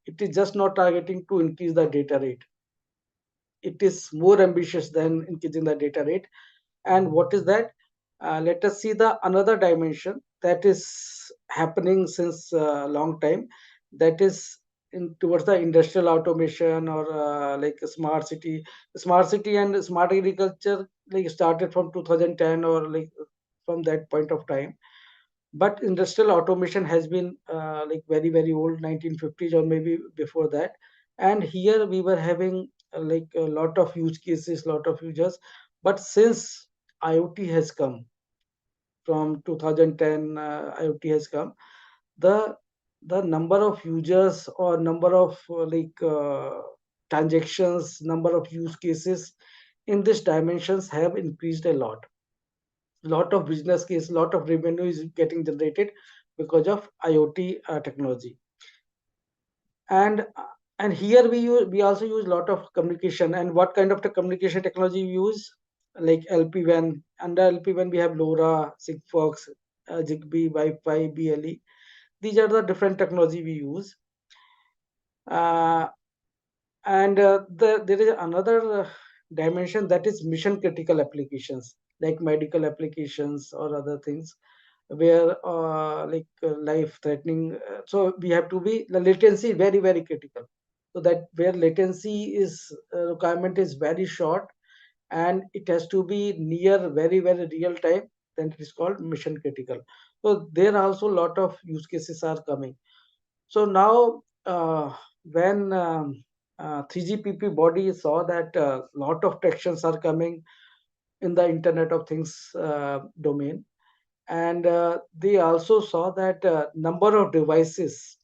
It is just not targeting to increase the data rate. It is more ambitious than increasing the data rate. And what is that? Let us see the another dimension that is happening since a long time. That is towards the industrial automation or like a smart city. Smart city and smart agriculture like started from 2010 or like from that point of time. But industrial automation has been like very very old, 1950s or maybe before that. And here we were having like a lot of use cases, lot of users. But since IoT has come from 2010, IoT has come, the the number of users or number of transactions, number of use cases in these dimensions have increased a lot of business case, lot of revenue is getting generated because of IoT technology. And here we also use lot of communication. And what kind of the communication technology we use? Like LPWAN. Under LPWAN we have LoRa, Sigfox, Zigbee, Wi-Fi, BLE. These are the different technology we use. And there is another dimension, that is mission critical applications, like medical applications or other things where life threatening. So we have to be, the latency is very very critical. So that where latency is requirement is very short, and it has to be near very very real time, then it is called mission critical. So there also a lot of use cases are coming. So now when 3GPP body saw that a lot of tractions are coming in the Internet of Things domain, and they also saw that number of devices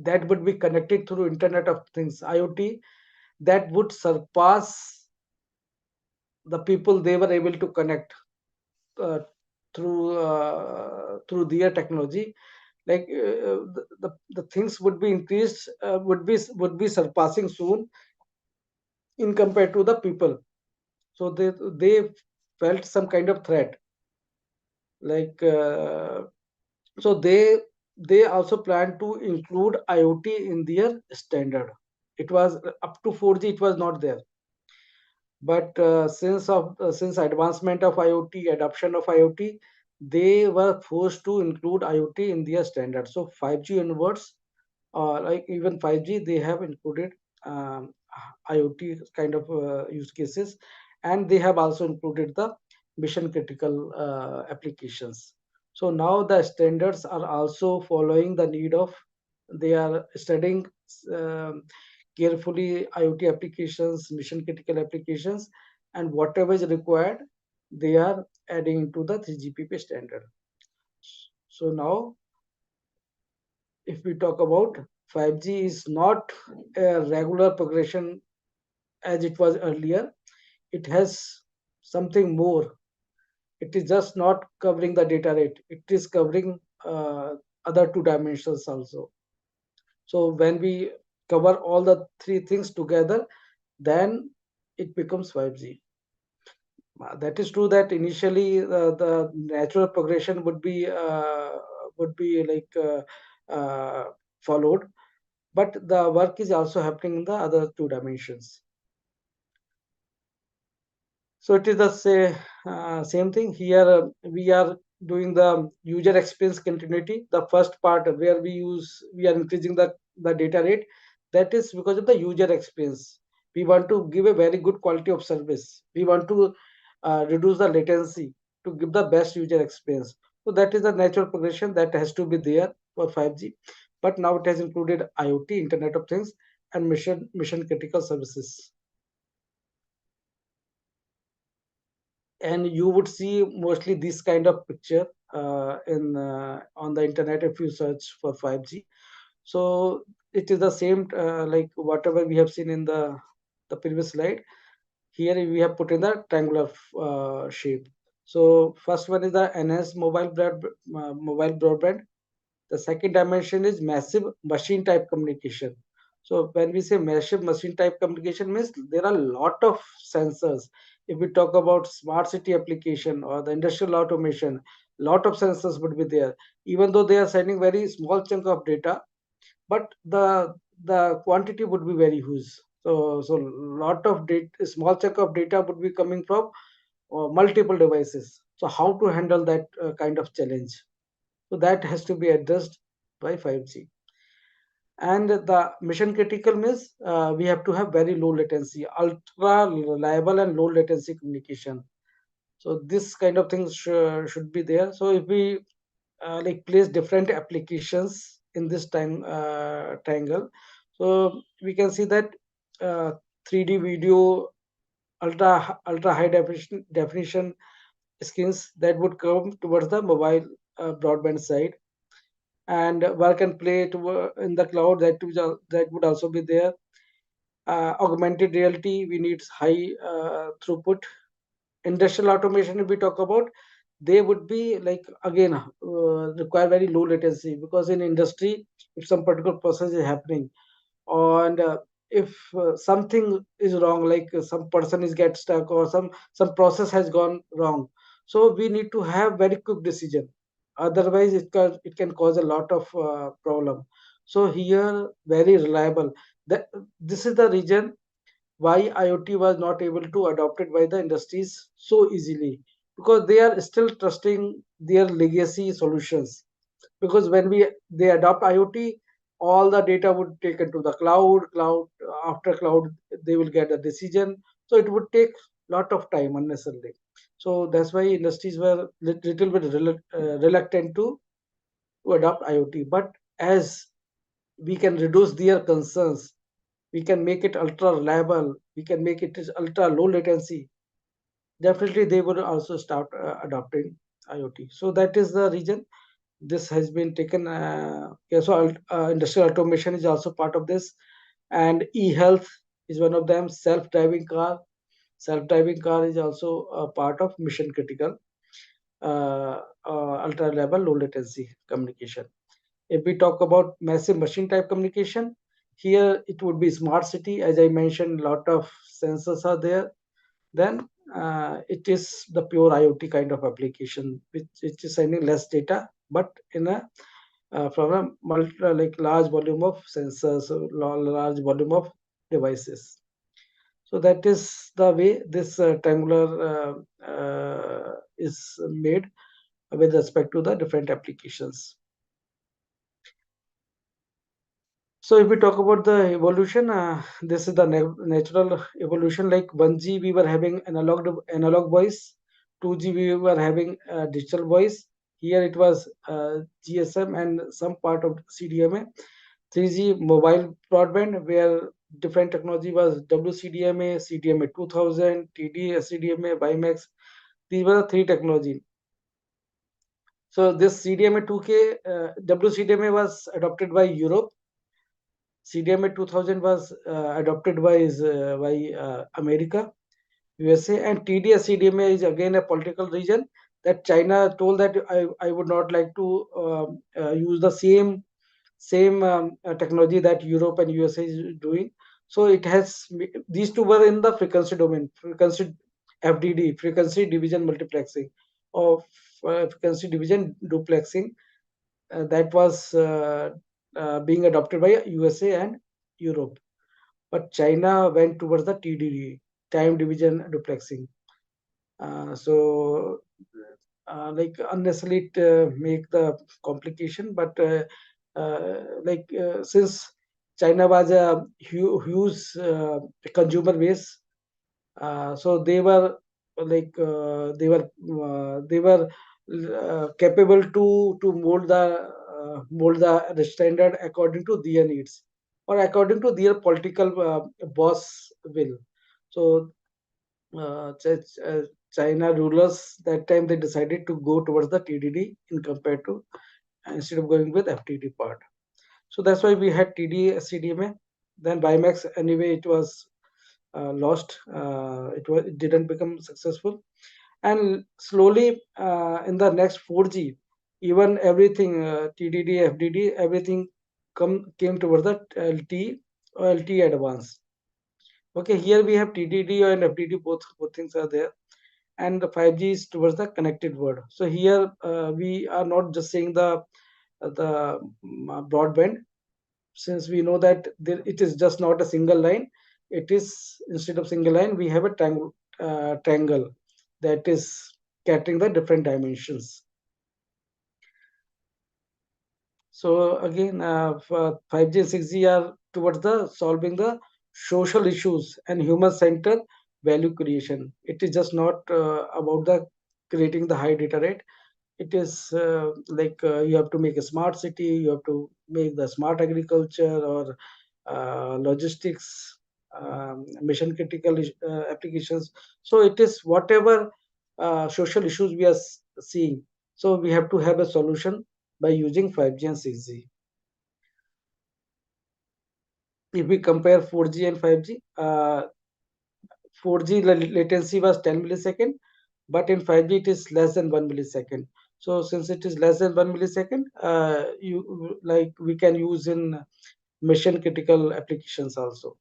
that would be connected through Internet of Things, IoT, that would surpass the people they were able to connect uh, through their technology. Like the things would be increased, would be surpassing soon in compared to the people. So they felt some kind of threat. Like so they also plan to include IoT in their standard. It was up to 4G, it was not there. But since advancement of IoT, adoption of IoT, they were forced to include IoT in their standard. So 5G onwards, like even 5G, they have included IoT kind of use cases, and they have also included the mission critical applications. So now the standards are also following the need of, they are studying carefully IoT applications, mission critical applications, and whatever is required, they are adding into the 3GPP standard. So now, if we talk about 5G, is not a regular progression as it was earlier. It has something more. It is just not covering the data rate. It is covering other two dimensions also. So when we cover all the three things together, then it becomes 5G. That is true that initially the natural progression would be followed, but the work is also happening in the other two dimensions. So it is the same thing here. We are doing the user experience continuity. The first part where we are increasing the data rate. That is because of the user experience. We want to give a very good quality of service. We want to reduce the latency to give the best user experience. So that is the natural progression that has to be there for 5G. But now it has included IoT, Internet of Things, and mission critical services. And you would see mostly this kind of picture on the internet if you search for 5G. So it is the same like whatever we have seen in the previous slide. Here we have put in the triangular shape. So first one is the enhanced mobile broadband. The second dimension is massive machine type communication. So when we say massive machine type communication, means there are a lot of sensors. If we talk about smart city application or the industrial automation, lot of sensors would be there. Even though they are sending very small chunk of data, but the quantity would be very huge. So lot of data, small chunk of data would be coming from multiple devices. So how to handle that kind of challenge? So that has to be addressed by 5G. And the mission critical means we have to have very low latency, ultra reliable and low latency communication. So this kind of things should be there. So if we like place different applications in this triangle, so we can see that 3D video, ultra high definition skins that would come towards the mobile broadband side, and work and play in the cloud that would also be there. Augmented reality, we need high throughput. Industrial automation, if we talk about, they would be like again require very low latency, because in industry, if some particular process is happening, and if something is wrong, like some person is get stuck or some process has gone wrong, so we need to have very quick decision, otherwise it can cause a lot of problem. So here very reliable, that this is the reason why IoT was not able to adopt it by the industries so easily, because they are still trusting their legacy solutions. Because when they adopt IoT, all the data would taken to the cloud. After cloud, they will get a decision. So it would take lot of time unnecessarily. So that's why industries were little bit reluctant to adopt IoT. But as we can reduce their concerns, we can make it ultra reliable, we can make it is ultra low latency, definitely they would also start adopting IoT. So that is the reason this has been taken. Yeah, so industrial automation is also part of this, and e-health is one of them. Self-driving car is also a part of mission critical, ultra reliable, low latency communication. If we talk about massive machine type communication, here it would be smart city. As I mentioned, lot of sensors are there. Then it is the pure IoT kind of application, which is sending less data, but in a from a like large volume of sensors, large volume of devices. So that is the way this triangular is made with respect to the different applications. So if we talk about the evolution, this is the natural evolution. Like 1G, we were having analog voice. 2G, we were having digital voice. Here it was GSM and some part of CDMA. 3G mobile broadband, where different technology was WCDMA, CDMA 2000, TD, SCDMA, WiMAX. These were the three technology. So this CDMA 2K, WCDMA was adopted by Europe. CDMA 2000 was adopted by America, USA, and TDS CDMA is again a political region that China told that I would not like to use the same technology that Europe and USA is doing. So it has, these two were in the frequency domain, frequency FDD, frequency division multiplexing, or frequency division duplexing, that was being adopted by USA and Europe. But China went towards the TDD, time division duplexing. So like unnecessarily make the complication, but since China was a huge consumer base, so they were capable to mold the standard according to their needs or according to their political boss will. So China rulers that time they decided to go towards the TDD in compared to instead of going with FTD part. So that's why we had TD CDMA. Then WiMAX anyway it was lost. It didn't become successful, and slowly in the next 4G, even everything TDD, FDD, everything came towards the LTE or LTE advanced. Okay, here we have TDD and FDD, both things are there, and the 5G is towards the connected world. So here we are not just saying the broadband, since we know that it is just not a single line. It is, instead of single line, we have a triangle that is catering the different dimensions. So again, 5G and 6G are towards the solving the social issues and human-centered value creation. It is just not about the creating the high data rate. It is you have to make a smart city, you have to make the smart agriculture or logistics, mission critical applications. So it is whatever social issues we are seeing. So we have to have a solution by using 5G and 6G. If we compare 4G and 5G, 4G latency was 10 millisecond, but in 5G it is less than 1 millisecond. So since it is less than 1 millisecond, we can use in mission critical applications also.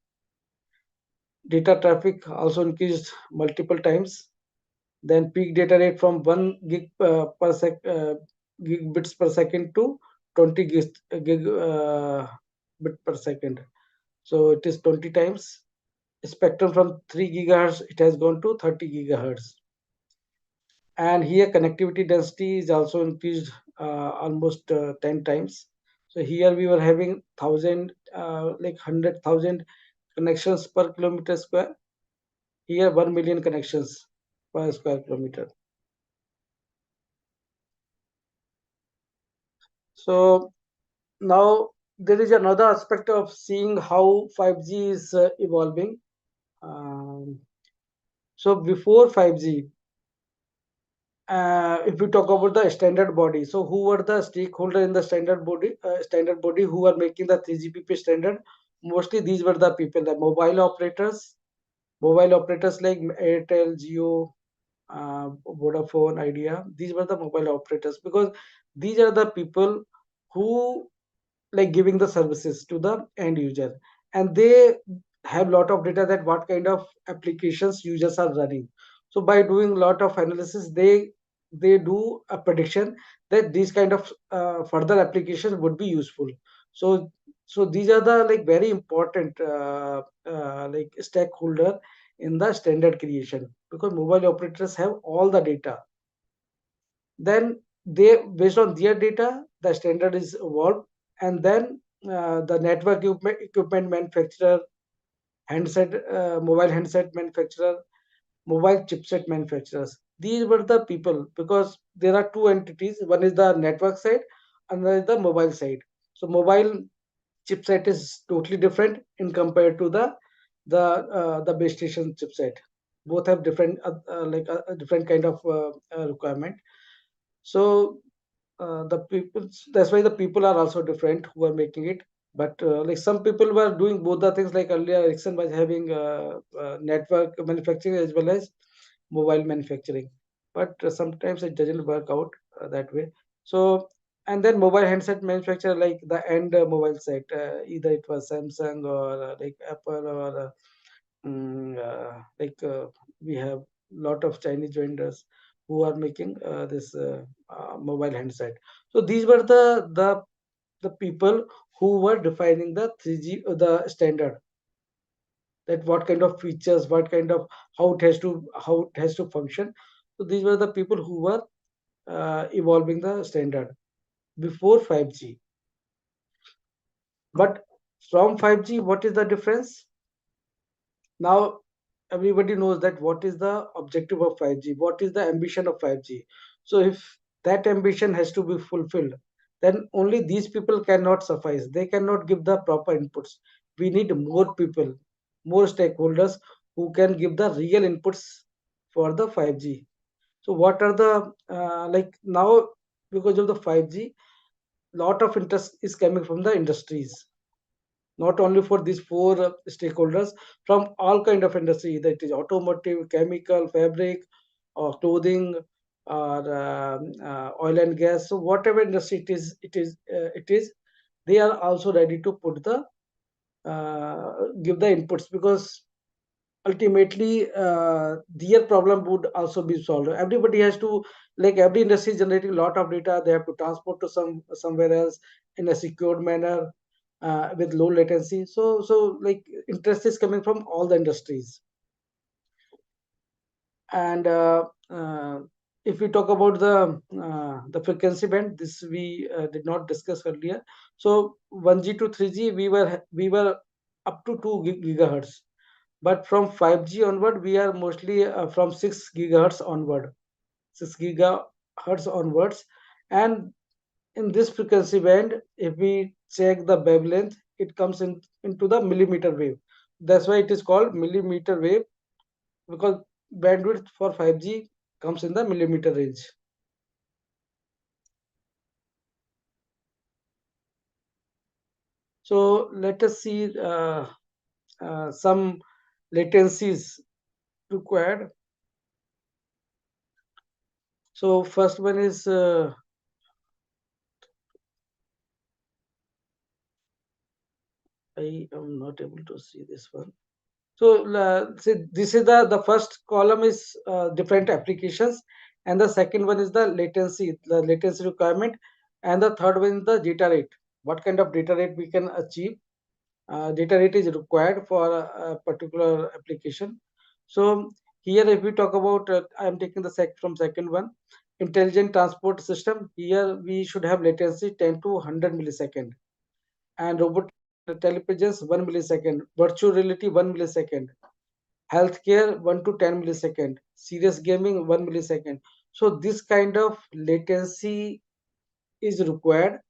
Data traffic also increased multiple times. Then peak data rate from 1 gigabits per second to 20 bit per second. So it is 20 times. Spectrum from 3 gigahertz, it has gone to 30 gigahertz. And here connectivity density is also increased almost 10 times. So here we were having 100,000 connections per kilometer square. Here 1 million connections per square kilometer. So now there is another aspect of seeing how 5G is evolving. So before 5G, if we talk about the standard body, so who were the stakeholder in the standard body who were making the 3GPP standard? Mostly these were the people, the mobile operators like Airtel, Jio, Vodafone, Idea. These were the mobile operators because these are the people who like giving the services to the end user, and they have lot of data that what kind of applications users are running. So by doing a lot of analysis, they do a prediction that these kind of further applications would be useful. So these are the like very important like stakeholder in the standard creation, because mobile operators have all the data. Then they, based on their data, the standard is evolved, and then the network equipment manufacturer, mobile handset manufacturer, mobile chipset manufacturers, these were the people, because there are two entities. One is the network side, another is the mobile side. So mobile chipset is totally different in compared to the base station chipset. Both have different a different kind of requirement. So the people, that's why the people are also different who are making it. But like some people were doing both the things, like earlier Ericsson was having network manufacturing as well as mobile manufacturing, but sometimes it doesn't work out that way. So, and then mobile handset manufacturer, like the end mobile set, either it was Samsung or like Apple or we have lot of Chinese vendors who are making this mobile handset. So these were the people who were defining the 3G the standard, that what kind of features, what kind of how it has to function. So these were the people who were evolving the standard before 5G. But from 5G, what is the difference? Now everybody knows that what is the objective of 5G, what is the ambition of 5G. So if that ambition has to be fulfilled, then only these people cannot suffice, they cannot give the proper inputs. We need more people, more stakeholders who can give the real inputs for the 5G. So what are the like now, because of the 5G, lot of interest is coming from the industries, not only for these four stakeholders, from all kind of industry, either it is automotive, chemical, fabric, or clothing, or oil and gas. So whatever industry it is, they are also ready to put the give the inputs, because ultimately their problem would also be solved. Everybody has to, like every industry is generating a lot of data, they have to transport to somewhere else in a secured manner with low latency. So like interest is coming from all the industries. And if we talk about the frequency band, this we did not discuss earlier. So 1G to 3G, we were up to 2 gigahertz, but from 5G onward, we are mostly from 6 gigahertz onward, 6 gigahertz onwards. And in this frequency band, if we check the wavelength, it comes into the millimeter wave. That's why it is called millimeter wave, because bandwidth for 5G comes in the millimeter range. So let us see some latencies required. So first one is I am not able to see this one. So see, this is the first column is different applications, and the second one is the latency requirement, and the third one is the data rate. What kind of data rate we can achieve? Data rate is required for a particular application. So here, if we talk about, I am taking the from second one, intelligent transport system. Here we should have latency 10 to 100 millisecond, and robot intelligence 1 millisecond, virtual reality 1 millisecond, healthcare 1 to 10 millisecond, serious gaming 1 millisecond. So this kind of latency is required,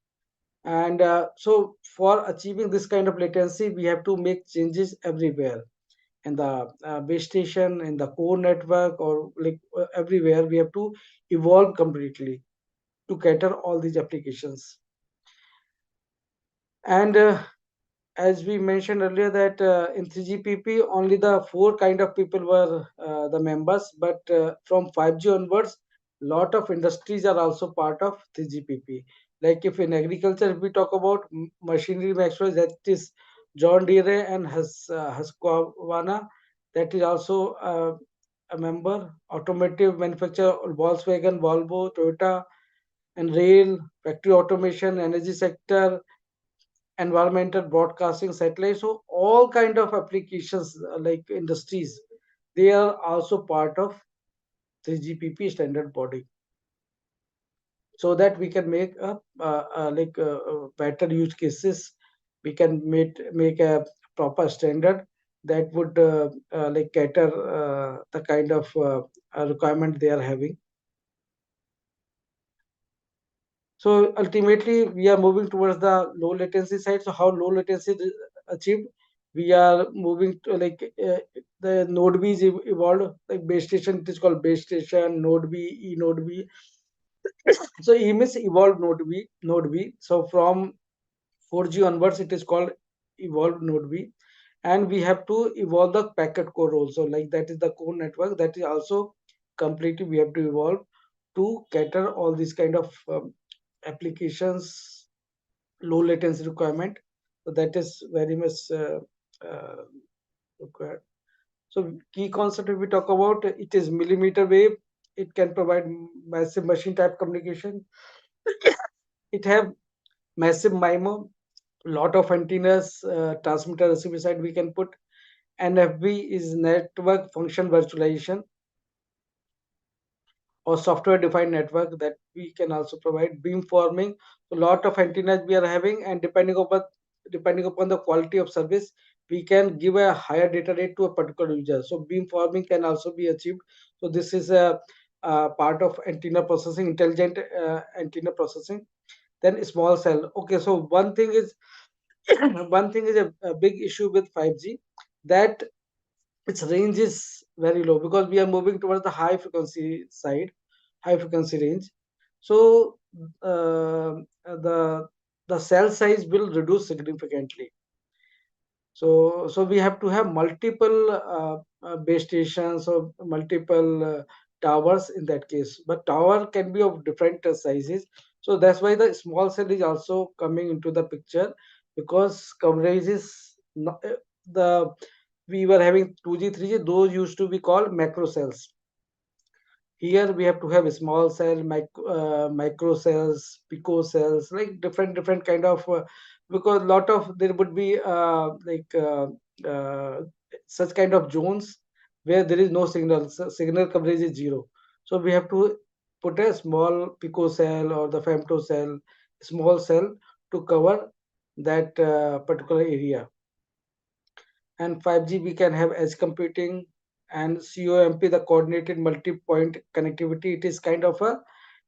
and so for achieving this kind of latency, we have to make changes everywhere in the base station, in the core network, or like everywhere. We have to evolve completely to cater all these applications. And as we mentioned earlier, that in 3GPP only the 4 kind of people were the members, but from 5G onwards, lot of industries are also part of 3GPP. Like if in agriculture, if we talk about machinery manufacturers, that is John Deere and Husqvarna, that is also a member. Automotive manufacturer, Volkswagen, Volvo, Toyota, and rail, factory automation, energy sector, environmental broadcasting, satellite. So all kind of applications like industries, they are also part of 3GPP standard body, so that we can make better use cases. We can make a proper standard that would cater the kind of requirement they are having. So ultimately, we are moving towards the low latency side. So how low latency is achieved? We are moving to the Node B is evolved. Like base station, it is called base station, Node B, E Node B. So E means evolved Node B. So from 4G onwards, it is called evolved Node B. And we have to evolve the packet core also. Like that is the core network that is also completely we have to evolve to cater all these kind of applications, low latency requirement. So that is very much required. So key concept if we talk about, it is millimeter wave. It can provide massive machine type communication. It have massive MIMO, lot of antennas, transmitter receiver side we can put. NFV is network function virtualization, or software defined network that we can also provide. Beamforming, a lot of antennas we are having, and depending upon the quality of service, we can give a higher data rate to a particular user. So beamforming can also be achieved. So this is a part of antenna processing, intelligent antenna processing. Then small cell. Okay, so one thing is a big issue with 5G, that its range is very low, because we are moving towards the high frequency side, high frequency range. So the cell size will reduce significantly. So we have to have multiple base stations or multiple towers in that case. But tower can be of different sizes. So that's why the small cell is also coming into the picture, because coverage is not, we were having 2G, 3G, those used to be called macro cells. Here we have to have a small cell, micro cells, pico cells, like different kind of, because lot of there would be such kind of zones where there is no signal, so signal coverage is 0. So we have to put a small picocell or the femtocell, small cell to cover that particular area. And 5G we can have edge computing and COMP, the coordinated multi-point connectivity. It is kind of a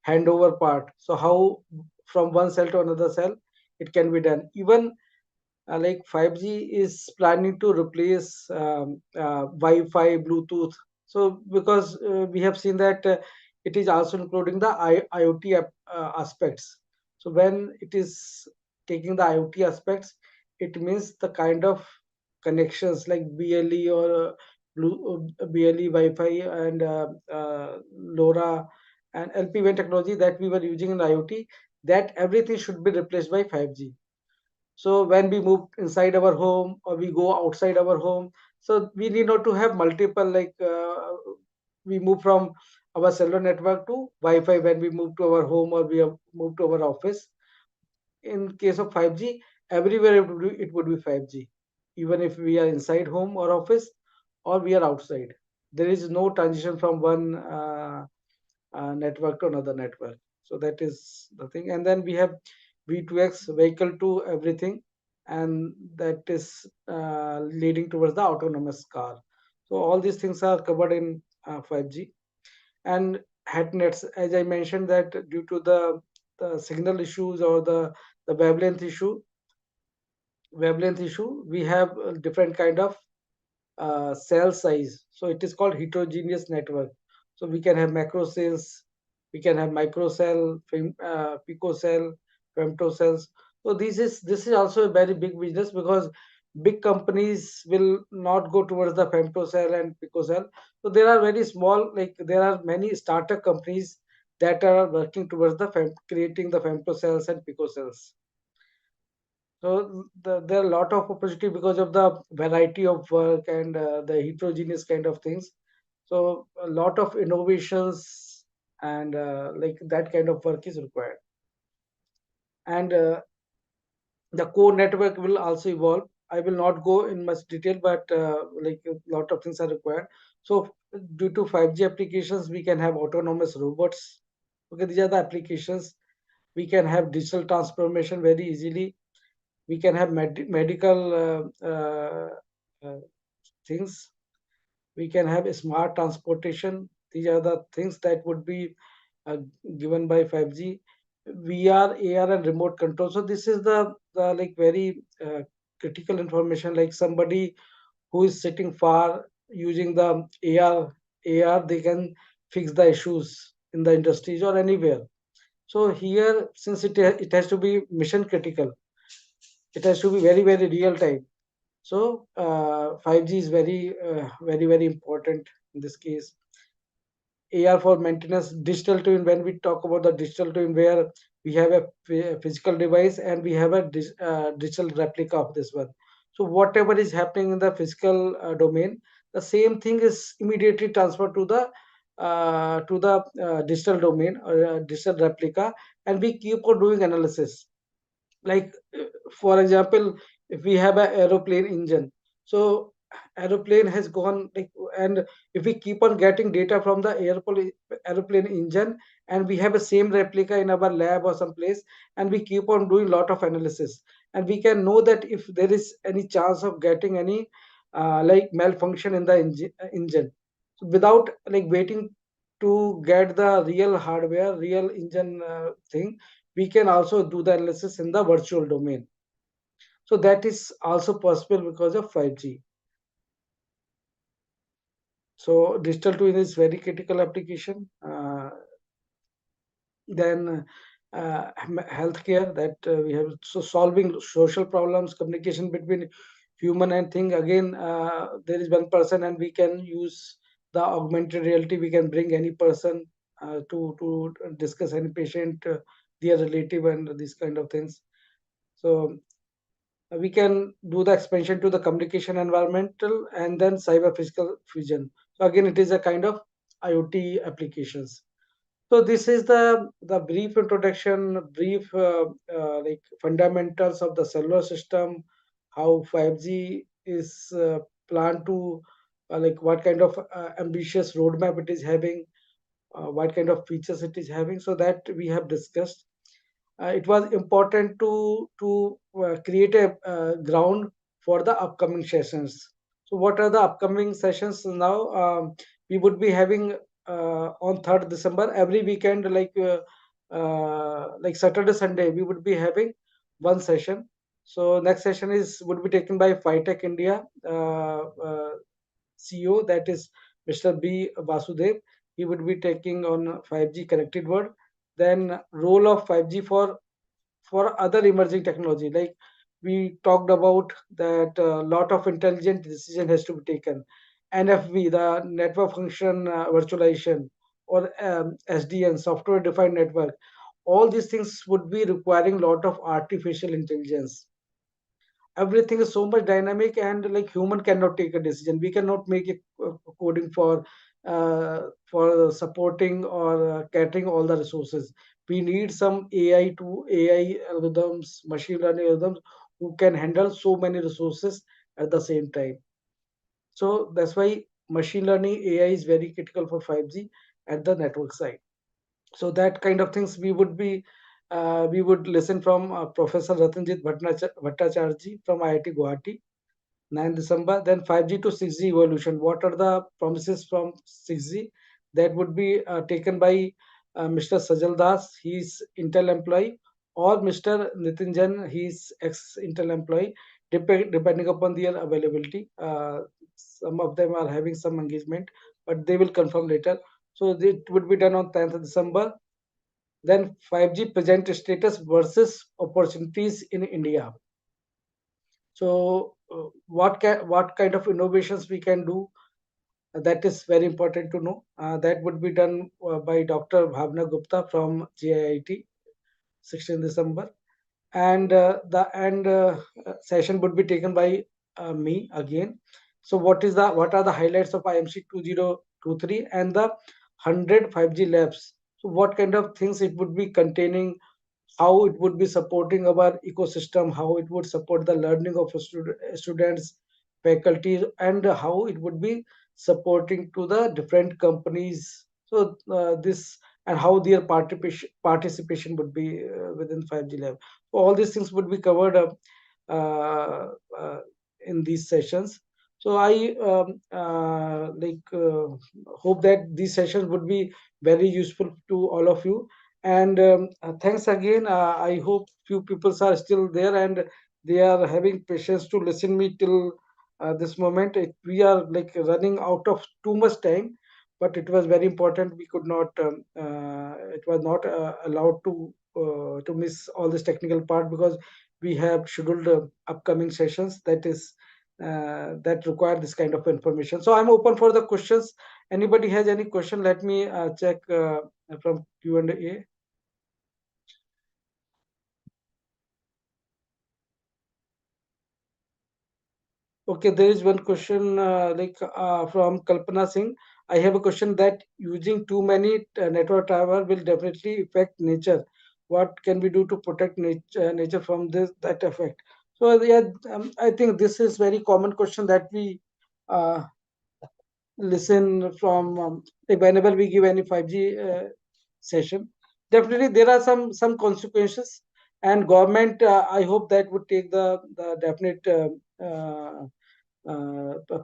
handover part. So how from one cell to another cell it can be done. Even like 5G is planning to replace Wi-Fi, Bluetooth. So because we have seen that it is also including the IoT aspects. So when it is taking the IoT aspects, it means the kind of connections like BLE or BLE Wi-Fi and LoRa and LPWAN technology that we were using in IoT, that everything should be replaced by 5G. So when we move inside our home or we go outside our home, so we need not to have multiple, like we move from our cellular network to Wi-Fi when we move to our home or we have moved to our office. In case of 5G, everywhere it would be 5G, even if we are inside home or office or we are outside. There is no transition from one network to another network. So that is the thing. And then we have V2X, vehicle to everything, and that is leading towards the autonomous car. So all these things are covered in 5G. And HATNets, as I mentioned, that due to the signal issues or the wavelength issue, we have a different kind of cell size. So it is called heterogeneous network. So we can have macro cells, we can have microcell, picocell, femtocells. So this is also a very big business because big companies will not go towards the femtocell and picocell. So there are very small, like there are many startup companies that are working towards creating the femtocells and picocells. So there are a lot of opportunity because of the variety of work and the heterogeneous kind of things. So a lot of innovations and like that kind of work is required. And the core network will also evolve. I will not go in much detail, but like a lot of things are required. So due to 5G applications, we can have autonomous robots. Okay, these are the applications. We can have digital transformation very easily. We can have medical things. We can have a smart transportation. These are the things that would be uh, given by 5G. VR, AR, and remote control. So this is the like very critical information. Like somebody who is sitting far using the AR, they can fix the issues in the industries or anywhere. So here, since it has to be mission critical, it has to be very very real time. So 5G is very important in this case. AR for maintenance, digital twin. When we talk about the digital twin, where we have a physical device and we have a digital replica of this one. So whatever is happening in the physical domain, the same thing is immediately transferred to the digital domain or digital replica, and we keep on doing analysis. Like for example, if we have an aeroplane engine, so aeroplane has gone like, and if we keep on getting data from the aeroplane engine, and we have a same replica in our lab or someplace, and we keep on doing lot of analysis, and we can know that if there is any chance of getting any like malfunction in the engine, so without like waiting to get the real hardware, real engine thing, we can also do the analysis in the virtual domain. So that is also possible because of 5G. So digital twin is very critical application. Then healthcare, that we have, so solving social problems, communication between human and thing. Again, there is one person and we can use the augmented reality. We can bring any person to discuss any patient, their relative, and these kind of things. So we can do the expansion to the communication environmental and then cyber physical fusion. So again, it is a kind of IoT applications. So this is the brief introduction, brief like fundamentals of the cellular system, how 5G is planned to like what kind of ambitious roadmap it is having, what kind of features it is having. So that we have discussed. It was important to create a ground for the upcoming sessions. So what are the upcoming sessions now? We would be having on 3rd December every weekend, like Saturday, Sunday, we would be having one session. So next session would be taken by FiTech India CEO, that is Mr. B. Vasudev. He would be taking on 5G connected world. Then role of 5G for other emerging technology, like we talked about that a lot of intelligent decision has to be taken. NFV, the network function virtualization, or SDN, software defined network, all these things would be requiring a lot of artificial intelligence. Everything is so much dynamic, and like human cannot take a decision. We cannot make a coding for supporting or catering all the resources. We need some AI algorithms, machine learning algorithms, who can handle so many resources at the same time. So that's why machine learning AI is very critical for 5G at the network side. So that kind of things we would listen from Professor Ratanjit Bhattacharya from IIT Guwahati, 9 December. Then 5G to 6G evolution. What are the promises from 6G? That would be taken by Mr. Sajal Das, he's Intel employee, or Mr. Nitin Jain, he's ex-Intel employee, depending upon their availability. Some of them are having some engagement, but they will confirm later. So it would be done on 10th December. Then 5G present status versus opportunities in India. So what kind of innovations we can do, that is very important to know. That would be done by Dr. Bhavna Gupta from JIIT, 16 December. And the session would be taken by me again. So what are the highlights of IMC 2023 and the 100 5G labs? So what kind of things it would be containing, how it would be supporting our ecosystem, how it would support the learning of students, faculty, and how it would be supporting to the different companies. So this, and how their participation would be within 5G lab. So all these things would be covered up in these sessions. So I hope that these sessions would be very useful to all of you. And thanks again. I hope few people are still there and they are having patience to listen me till this moment. We are like running out of too much time, but it was very important. We could not. It was not allowed to miss all this technical part, because we have scheduled upcoming sessions that require this kind of information. So I'm open for the questions. Anybody has any question? Let me check from Q&A. Okay, there is one question from Kalpana Singh. I have a question that using too many network tower will definitely affect nature. What can we do to protect nature from that effect? So yeah, I think this is very common question that we listen from like whenever we give any 5G session. Definitely there are some consequences, and government I hope that would take the definite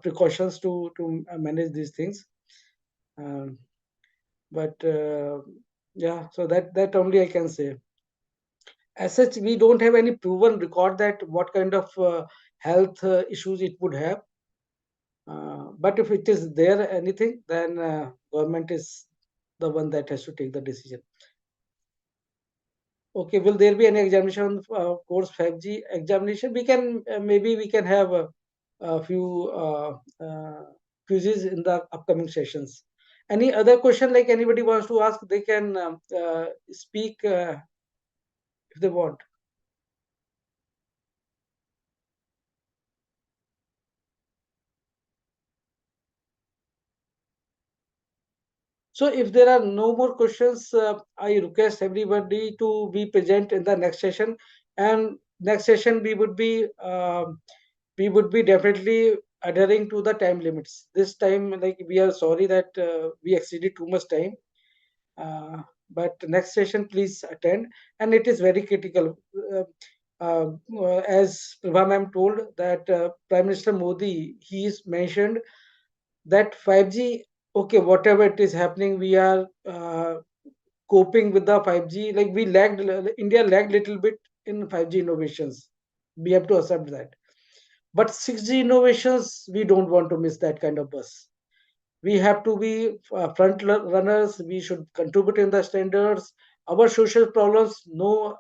precautions to manage these things. But yeah, so that only I can say. As such, we don't have any proven record that what kind of health issues it would have. But if it is there anything, then government is the one that has to take the decision. Okay, will there be any examination course 5G examination? We can maybe we can have a few quizzes in the upcoming sessions. Any other question, like anybody wants to ask, they can speak if they want. So if there are no more questions, I request everybody to be present in the next session. And next session we would be definitely adhering to the time limits. This time, like we are sorry that we exceeded too much time. but next session please attend, and it is very critical. As Prabha ma'am told that Prime Minister Modi, he's mentioned that 5G, okay, whatever it is happening, we are coping with the 5G. Like India lagged little bit in 5G innovations. We have to accept that. But 6G innovations, we don't want to miss that kind of bus. We have to be front runners. We should contribute in the standards. Our social problems, no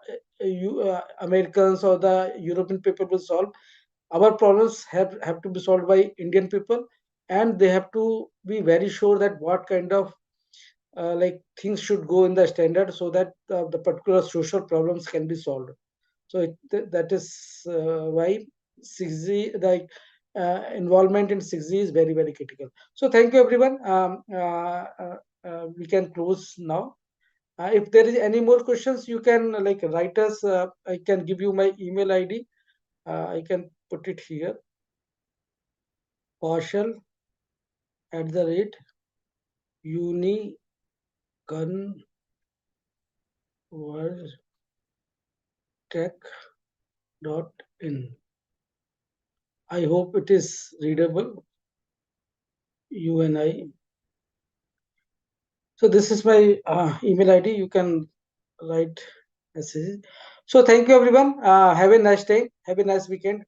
Americans or the European people will solve. Our problems have to be solved by Indian people, and they have to be very sure that what kind of like things should go in the standard, so that the particular social problems can be solved. So that is why 6G, like involvement in 6G is very, very critical. So thank you, everyone. We can close now. If there is any more questions, you can like write us. I can give you my email ID. I can put it here. Partial@uniconvertech.in. I hope it is readable. UNI. So this is my email ID. You can write messages. So thank you, everyone. Have a nice day. Have a nice weekend.